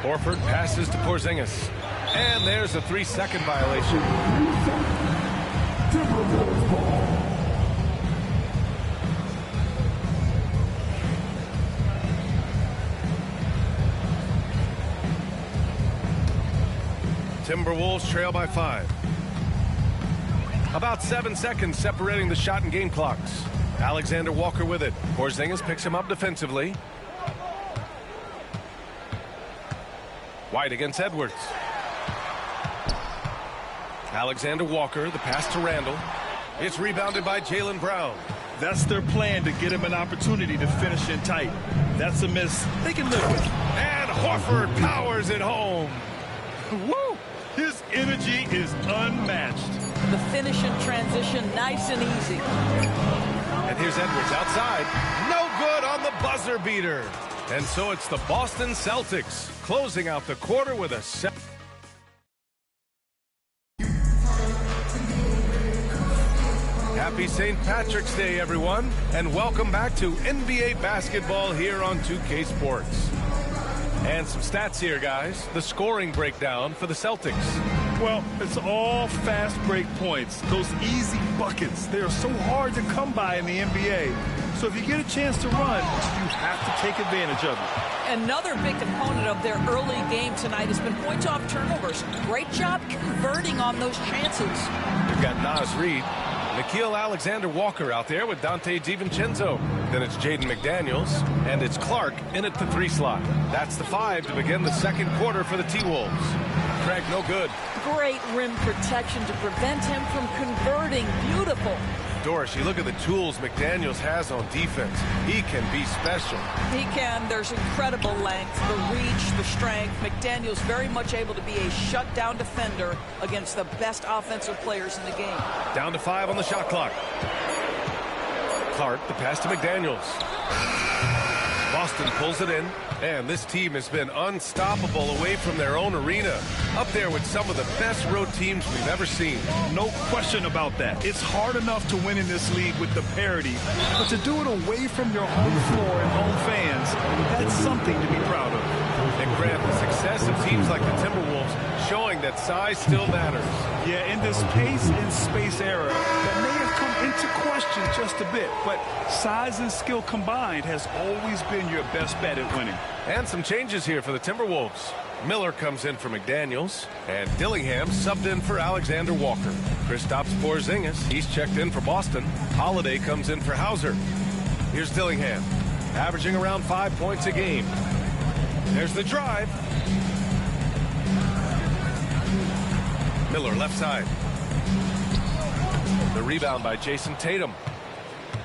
Horford passes to Porzingis. And there's a 3-second violation. Timberwolves trail by 5. About 7 seconds separating the shot and game clocks. Alexander Walker with it. Porzingis picks him up defensively. White against Edwards. Alexander Walker, the pass to Randall. It's rebounded by Jaylen Brown. That's their plan, to get him an opportunity to finish in tight. That's a miss they can live with. And Horford powers it home. Woo! His energy is unmatched. The finish in transition, nice and easy. And here's Edwards outside. No good on the buzzer beater. And so it's the Boston Celtics closing out the quarter with a set. Happy St. Patrick's Day, everyone, and welcome back to NBA basketball here on 2K Sports. And some stats here, guys. The scoring breakdown for the Celtics. Well, it's all fast break points. Those easy buckets, they are so hard to come by in the NBA. So if you get a chance to run, you have to take advantage of it. Another big component of their early game tonight has been points off turnovers. Great job converting on those chances. We've got Naz Reid, Nickeil Alexander-Walker out there with Dante DiVincenzo. Then it's Jaden McDaniels, and it's Clark in at the 3 slot. That's the 5 to begin the second quarter for the T-Wolves. Craig, no good. Great rim protection to prevent him from converting. Beautiful. Doris, you look at the tools McDaniels has on defense. He can be special. He can. There's incredible length, the reach, the strength. McDaniels very much able to be a shutdown defender against the best offensive players in the game. Down to 5 on the shot clock. Clark, the pass to McDaniels. Boston pulls it in, and this team has been unstoppable away from their own arena. Up there with some of the best road teams we've ever seen. No question about that. It's hard enough to win in this league with the parity, but to do it away from your home floor and home fans, that's something to be proud of. And Grant, the success of teams like the Timberwolves showing that size still matters. Yeah, in this pace and space era, that may have come into question just a bit, but size and skill combined has always been your best bet at winning. And some changes here for the Timberwolves. Miller comes in for McDaniels, and Dillingham subbed in for Alexander Walker. Kristaps Porzingis, he's checked in for Boston. Holiday comes in for Hauser. Here's Dillingham, averaging around 5 points a game. There's the drive. Miller left side. The rebound by Jason Tatum.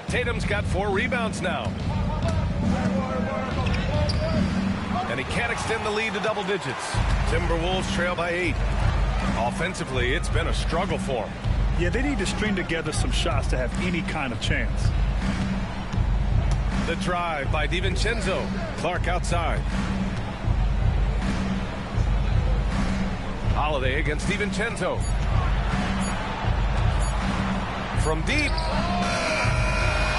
Tatum's got 4 rebounds now. And he can't extend the lead to double digits. Timberwolves trail by 8. Offensively, it's been a struggle for them. Yeah, they need to string together some shots to have any kind of chance. The drive by DiVincenzo. Clark outside. Holiday against DiVincenzo. From deep.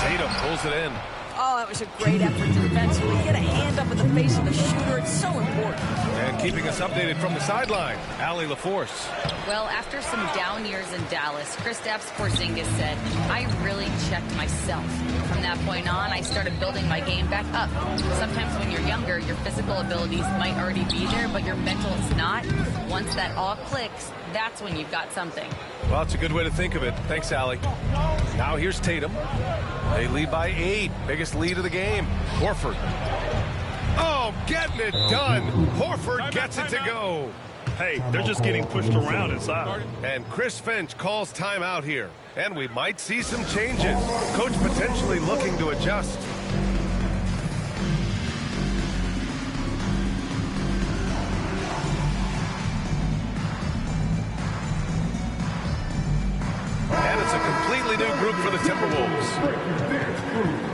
Tatum pulls it in. Oh, that was a great effort defensively. Get a hand up in the face of the shooter. It's so important. And keeping us updated from the sideline, Allie LaForce. Well, after some down years in Dallas, Kristaps Porzingis said, I really checked myself. From that point on, I started building my game back up. Sometimes when you're younger, your physical abilities might already be there, but your mental is not. Once that all clicks, that's when you've got something. Well, it's a good way to think of it. Thanks, Allie. Now here's Tatum. They lead by 8. Biggest lead of the game. Horford. Oh, getting it done. Horford gets it to go. Hey, they're just getting pushed around inside. And Chris Finch calls timeout here. And we might see some changes. Coach potentially looking to adjust. And it's a completely new group for the Timberwolves.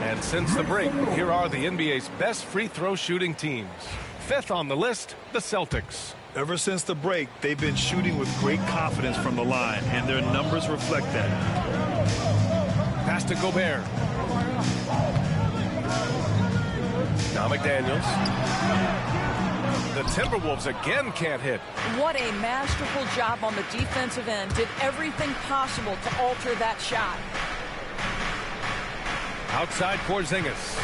And since the break, here are the NBA's best free throw shooting teams. 5th on the list, the Celtics. Ever since the break, they've been shooting with great confidence from the line, and their numbers reflect that. Pass to Gobert. Now McDaniels. The Timberwolves again can't hit. What a masterful job on the defensive end. Did everything possible to alter that shot. Outside Porzingis.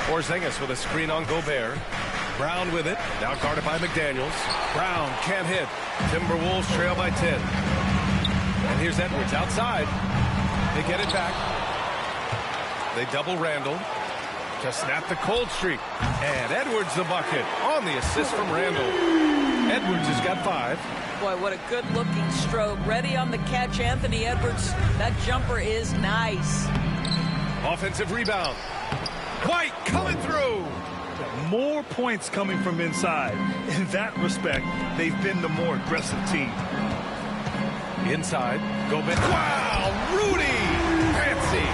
Porzingis with a screen on Gobert. Brown with it. Now guarded by McDaniels. Brown can't hit. Timberwolves trail by 10. And here's Edwards outside. They get it back. They double Randall to snap the cold streak. And Edwards the bucket on the assist from Randall. Edwards has got 5. Boy, what a good-looking stroke. Ready on the catch, Anthony Edwards. That jumper is nice. Offensive rebound. White coming through. More points coming from inside. In that respect, they've been the more aggressive team. Inside, Gobert. Wow, Rudy! Fancy.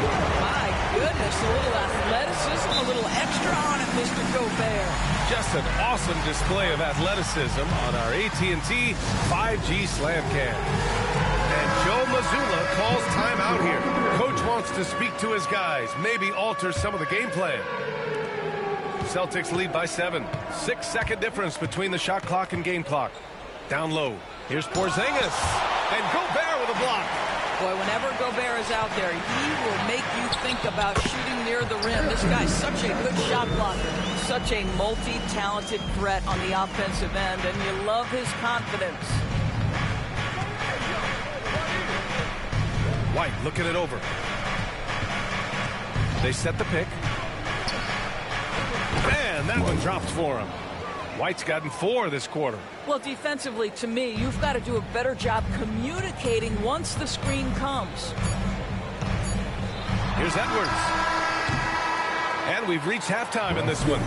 My goodness, a little athleticism, a little extra on it, Mr. Gobert. Just an awesome display of athleticism on our AT&T 5G Slam Cam. And Joe Mazzulla calls timeout here. Coach wants to speak to his guys, maybe alter some of the game plan. Celtics lead by 7. 6-second difference between the shot clock and game clock. Down low. Here's Porzingis. And Gobert with a block. Boy, whenever Gobert is out there, he will make you think about shooting near the rim. This guy's such a good shot blocker, such a multi-talented threat on the offensive end, and you love his confidence. White looking it over. They set the pick. Man, that one dropped for him. White's gotten 4 this quarter. Well, defensively, to me, you've got to do a better job communicating once the screen comes. Here's Edwards. And we've reached halftime in this one.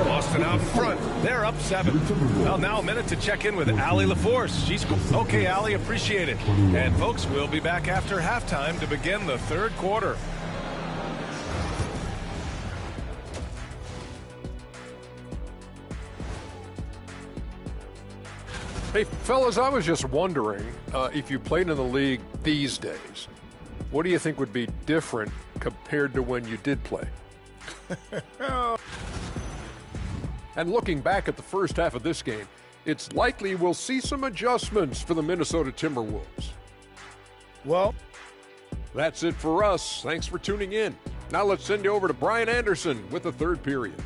Boston out front. They're up 7. Well, now a minute to check in with Allie LaForce. She's okay, Allie, appreciate it. And folks, we'll be back after halftime to begin the third quarter. Hey, fellas, I was just wondering if you played in the league these days, what do you think would be different compared to when you did play? And looking back at the first half of this game, it's likely we'll see some adjustments for the Minnesota Timberwolves. Well, that's it for us. Thanks for tuning in. Now let's send you over to Brian Anderson with the third period.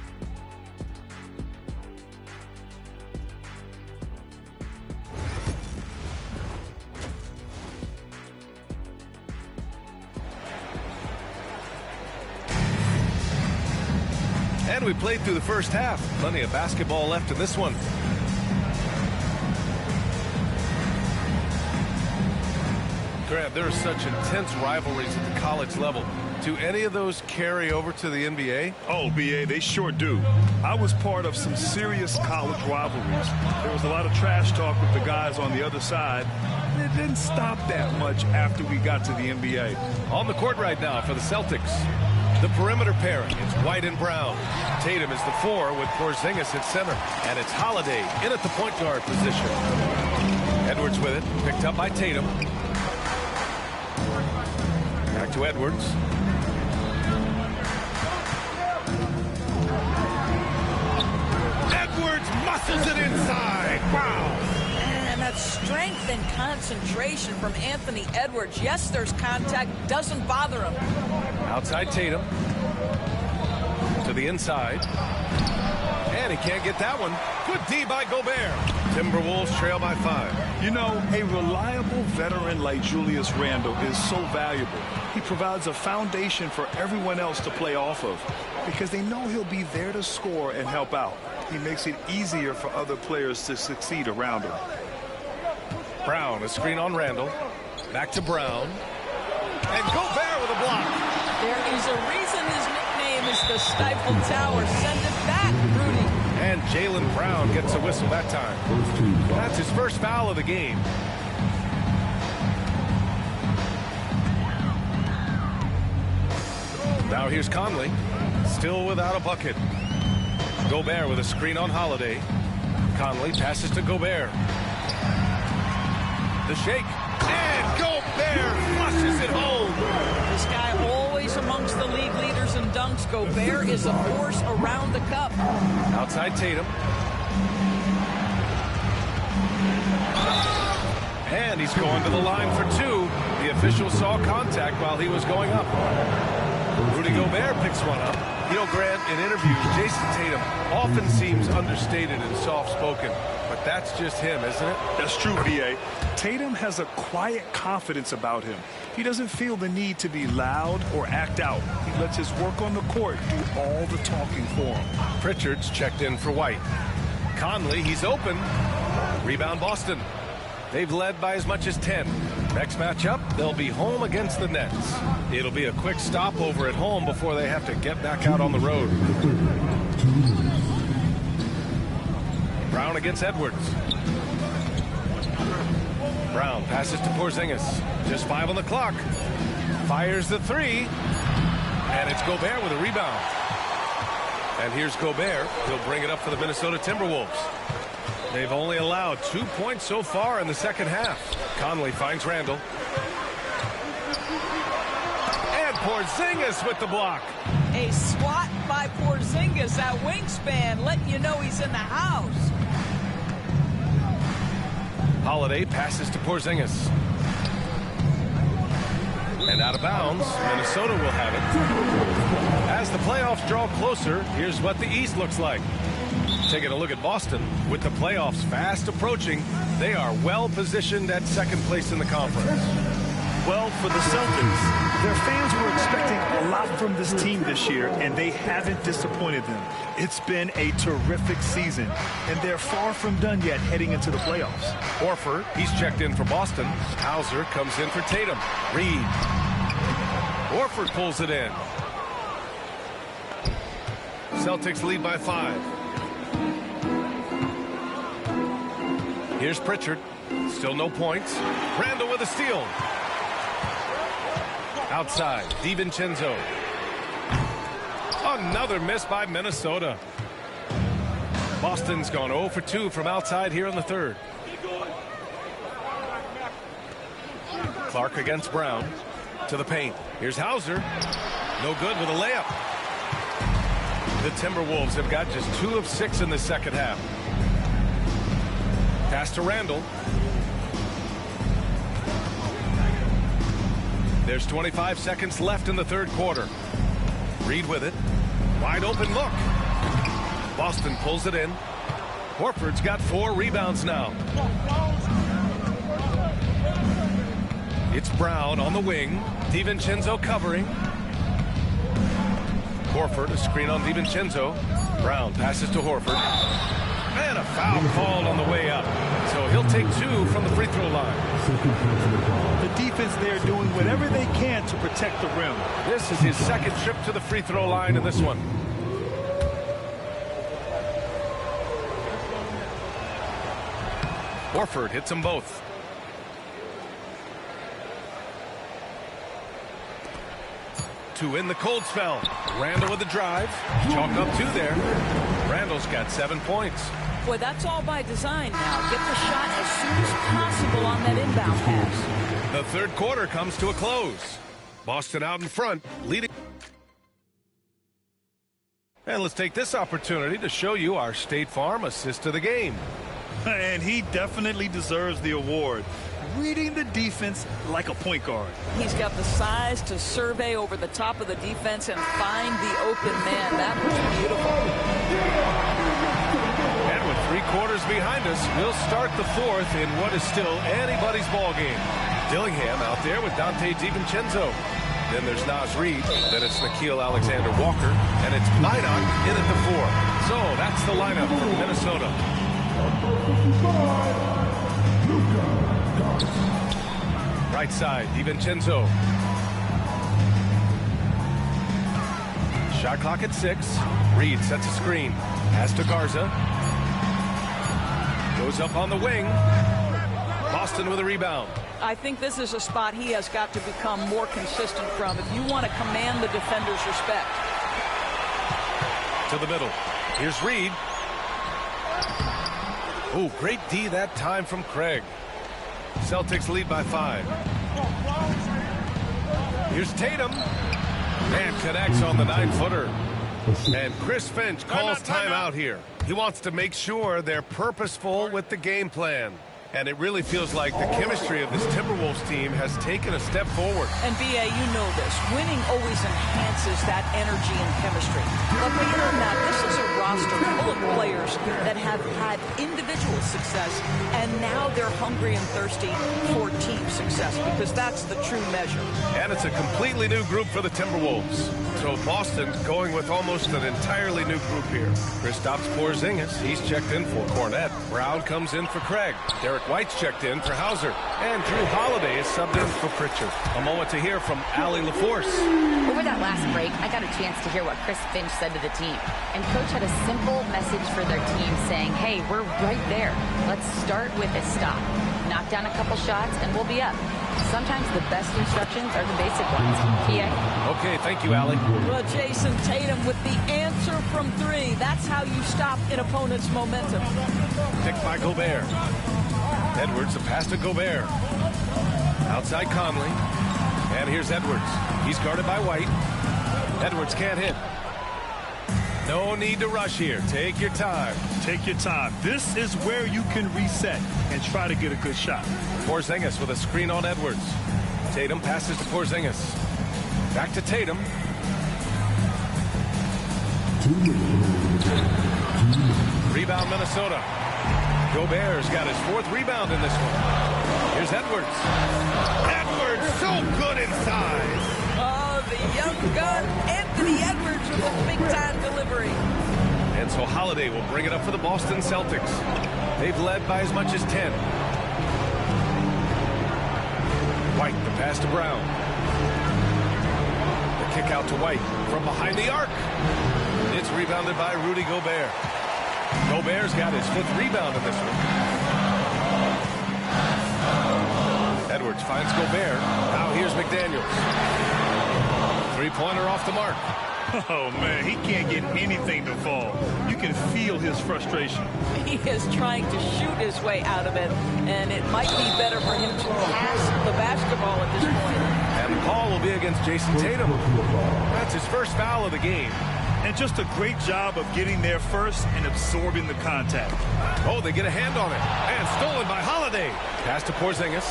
And we played through the first half. Plenty of basketball left in this one. Grant, there are such intense rivalries at the college level. Do any of those carry over to the NBA? Oh, BA, they sure do. I was part of some serious college rivalries. There was a lot of trash talk with the guys on the other side. And it didn't stop that much after we got to the NBA. On the court right now for the Celtics. The perimeter pairing, it's White and Brown. Tatum is the 4 with Porzingis at center. And it's Holiday in at the point guard position. Edwards with it, picked up by Tatum. Back to Edwards. Edwards muscles it inside. Wow. And that strength and concentration from Anthony Edwards. Yes, there's contact, doesn't bother him. Outside Tatum. To the inside. And he can't get that one. Good D by Gobert. Timberwolves trail by 5. You know, a reliable veteran like Julius Randle is so valuable. He provides a foundation for everyone else to play off of because they know he'll be there to score and help out. He makes it easier for other players to succeed around him. Brown, a screen on Randle. Back to Brown. And Gobert with a block. There is a reason his nickname is the Stifle Tower. Send it back, Rudy. And Jaylen Brown gets a whistle that time. That's his first foul of the game. Now here's Conley. Still without a bucket. Gobert with a screen on Holiday. Conley passes to Gobert. The shake. And Gobert flushes it home. This guy always amongst the league leaders in dunks. Gobert is a force around the cup. Outside Tatum. And he's going to the line for 2. The official saw contact while he was going up. Rudy Gobert picks one up. You know, Grant, in interviews, Jason Tatum often seems understated and soft-spoken. But that's just him, isn't it? That's true, B.A. Tatum has a quiet confidence about him. He doesn't feel the need to be loud or act out. He lets his work on the court do all the talking for him. Pritchard's checked in for White. Conley, he's open. Rebound Boston. They've led by as much as 10. Next matchup, they'll be home against the Nets. It'll be a quick stopover at home before they have to get back out on the road. Brown against Edwards. Brown passes to Porzingis. Just 5 on the clock. Fires the 3. And it's Gobert with a rebound. And here's Gobert. He'll bring it up for the Minnesota Timberwolves. They've only allowed 2 points so far in the second half. Conley finds Randle. Porzingis with the block. A swat by Porzingis, that wingspan, letting you know he's in the house. Holiday passes to Porzingis. And out of bounds, Minnesota will have it. As the playoffs draw closer, here's what the East looks like. Taking a look at Boston, with the playoffs fast approaching, they are well positioned at second place in the conference. Well, for the Celtics, their fans were expecting a lot from this team this year, and they haven't disappointed them. It's been a terrific season, and they're far from done yet heading into the playoffs. Horford, he's checked in for Boston. Hauser comes in for Tatum. Reed. Horford pulls it in. Celtics lead by 5. Here's Pritchard. Still no points. Randall with a steal. Outside, DiVincenzo. Another miss by Minnesota. Boston's gone 0 for 2 from outside here in the third. Clark against Brown. To the paint. Here's Hauser. No good with a layup. The Timberwolves have got just 2 of 6 in the second half. Pass to Randall. There's 25 seconds left in the third quarter. Reed with it. Wide open look. Boston pulls it in. Horford's got 4 rebounds now. It's Brown on the wing. DiVincenzo covering. Horford, a screen on DiVincenzo. Brown passes to Horford. And a foul called on the way up. So he'll take 2 from the free throw line. The defense there doing whatever they can to protect the rim. This is his second trip to the free throw line in this one. Horford hits them both. To in the cold spell. Randall with the drive. Chalk up 2 there. Randall's got 7 points. Boy, that's all by design now. Get the shot as soon as possible on that inbound pass. The third quarter comes to a close. Boston out in front, leading. And let's take this opportunity to show you our State Farm assist of the game. And he definitely deserves the award. Reading the defense like a point guard. He's got the size to survey over the top of the defense and find the open man. That was beautiful. And with 3 quarters behind us, we'll start the fourth in what is still anybody's ball game. Dillingham out there with Dante DiVincenzo. Then there's Naz Reid. Then it's Nickeil Alexander-Walker. And it's Minot in at the 4. So that's the lineup for Minnesota. Right side, DiVincenzo. Shot clock at 6. Reed sets a screen. Pass to Garza. Goes up on the wing. Boston with a rebound. I think this is a spot he has got to become more consistent from if you want to command the defender's respect. To the middle. Here's Reed. Oh, great D that time from Craig. Celtics lead by 5. Here's Tatum. And connects on the 9-footer. And Chris Finch calls timeout here. He wants to make sure they're purposeful with the game plan. And it really feels like the chemistry of this Timberwolves team has taken a step forward. And B.A., you know this. Winning always enhances that energy and chemistry. But beyond that, this is a roster full of players that have had individual success, and now they're hungry and thirsty for team success, because that's the true measure. And it's a completely new group for the Timberwolves. So Boston going with almost an entirely new group here. Kristaps Porzingis, he's checked in for Cornette. Brown comes in for Craig. Derek White's checked in for Hauser. And Drew Holiday is subbed in for Pritchard. A moment to hear from Allie LaForce. Over that last break, I got a chance to hear what Chris Finch said to the team. And Coach had a simple message for their team saying, hey, we're right there. Let's start with a stop. Knock down a couple shots and we'll be up. Sometimes the best instructions are the basic ones. PA. Okay, thank you, Allie. Well, Jason Tatum with the answer from 3. That's how you stop an opponent's momentum. Picked by Gobert. Edwards, a pass to Gobert. Outside Conley. And here's Edwards. He's guarded by White. Edwards can't hit. No need to rush here. Take your time. Take your time. This is where you can reset and try to get a good shot. Porzingis with a screen on Edwards. Tatum passes to Porzingis. Back to Tatum. Rebound Minnesota. Gobert's got his 4th rebound in this one. Here's Edwards. Edwards so good inside. Oh, the young gun, Anthony Edwards with a big-time delivery. And so Holiday will bring it up for the Boston Celtics. They've led by as much as 10. White, the pass to Brown. The kick out to White from behind the arc. It's rebounded by Rudy Gobert. Gobert's got his 5th rebound in this one. Edwards finds Gobert. Now here's McDaniels. 3-pointer off the mark. Oh, man, he can't get anything to fall. You can feel his frustration. He is trying to shoot his way out of it, and it might be better for him to pass the basketball at this point. And the call will be against Jason Tatum. That's his first foul of the game. And just a great job of getting there first and absorbing the contact. Oh, they get a hand on it. And stolen by Holiday. Pass to Porzingis.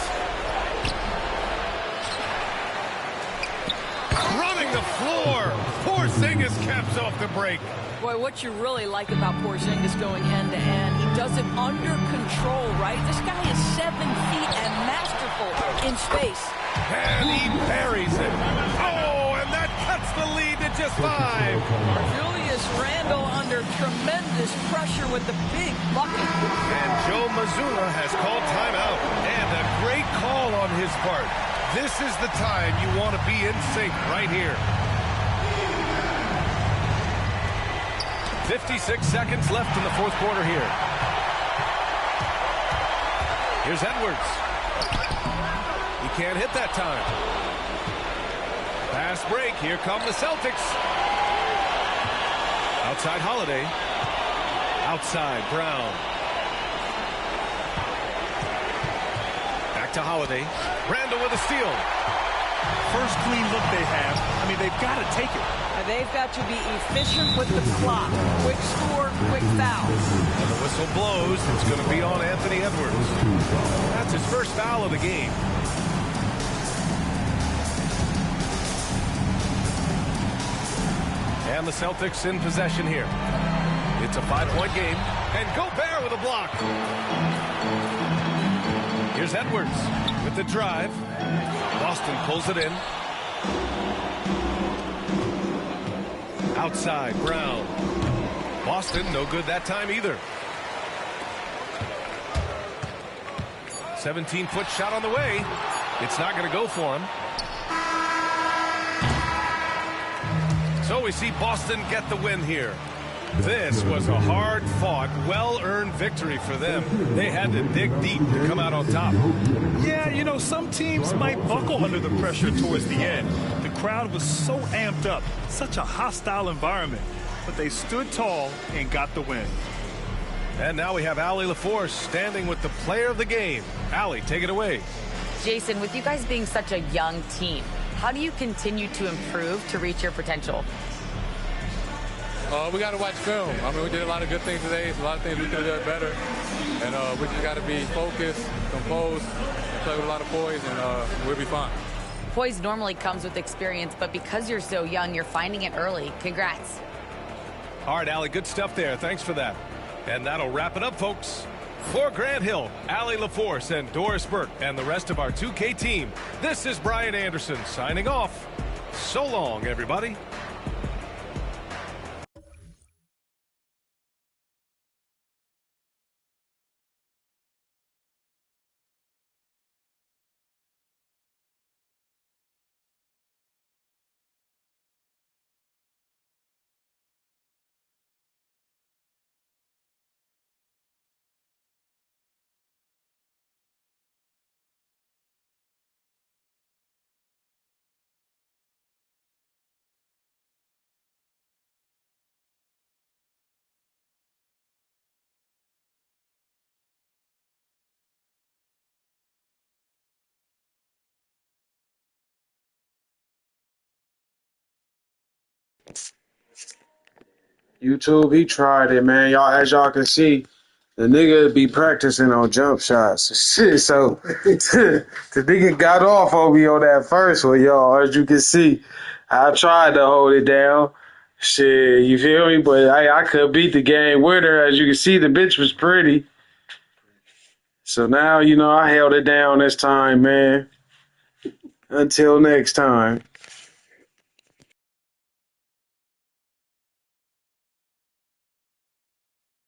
Running the floor. Porzingis caps off the break. Boy, what you really like about Porzingis going end-to-end, he does it under control, right? This guy is 7 feet and masterful in space. And he buries it. Oh, and that cuts the lead to just 5. Julius Randle under tremendous pressure with the big bucket. And Joe Mazzulla has called timeout. And a great call on his part. This is the time you want to be in sync right here. 56 seconds left in the 4th quarter here. Here's Edwards. He can't hit that time. Fast break. Here come the Celtics. Outside Holiday. Outside Brown. Back to Holiday. Randle with a steal. First clean look they have. I mean, they've got to take it. They've got to be efficient with the clock. Quick score, quick foul. And the whistle blows. It's going to be on Anthony Edwards. That's his first foul of the game. And the Celtics in possession here. It's a 5-point game. And Gobert with a block. Here's Edwards with the drive. Boston pulls it in. Outside, Brown. Boston, no good that time either. 17-foot shot on the way. It's not going to go for him. So we see Boston get the win here. This was a hard-fought, well-earned victory for them. They had to dig deep to come out on top. Yeah, you know, some teams might buckle under the pressure towards the end. The crowd was so amped up, such a hostile environment. But they stood tall and got the win. And now we have Allie LaForce standing with the player of the game. Allie, take it away. Jason, with you guys being such a young team, how do you continue to improve to reach your potential? We got to watch film. I mean, we did a lot of good things today. A lot of things we could have done better. And we just got to be focused, composed, and play with a lot of poise, and we'll be fine. Poise normally comes with experience, but because you're so young, you're finding it early. Congrats. All right, Allie, good stuff there. Thanks for that. And that'll wrap it up, folks. For Grant Hill, Allie LaForce, and Doris Burke, and the rest of our 2K team, this is Brian Anderson signing off. So long, everybody. YouTube, he tried it, man. Y'all, as y'all can see, the nigga be practicing on jump shots. Shit, so the nigga got off on me on that first one, y'all. As you can see, I tried to hold it down. Shit, you feel me? But I could beat the game winner. As you can see, the bitch was pretty. So now, I held it down this time, man. Until next time.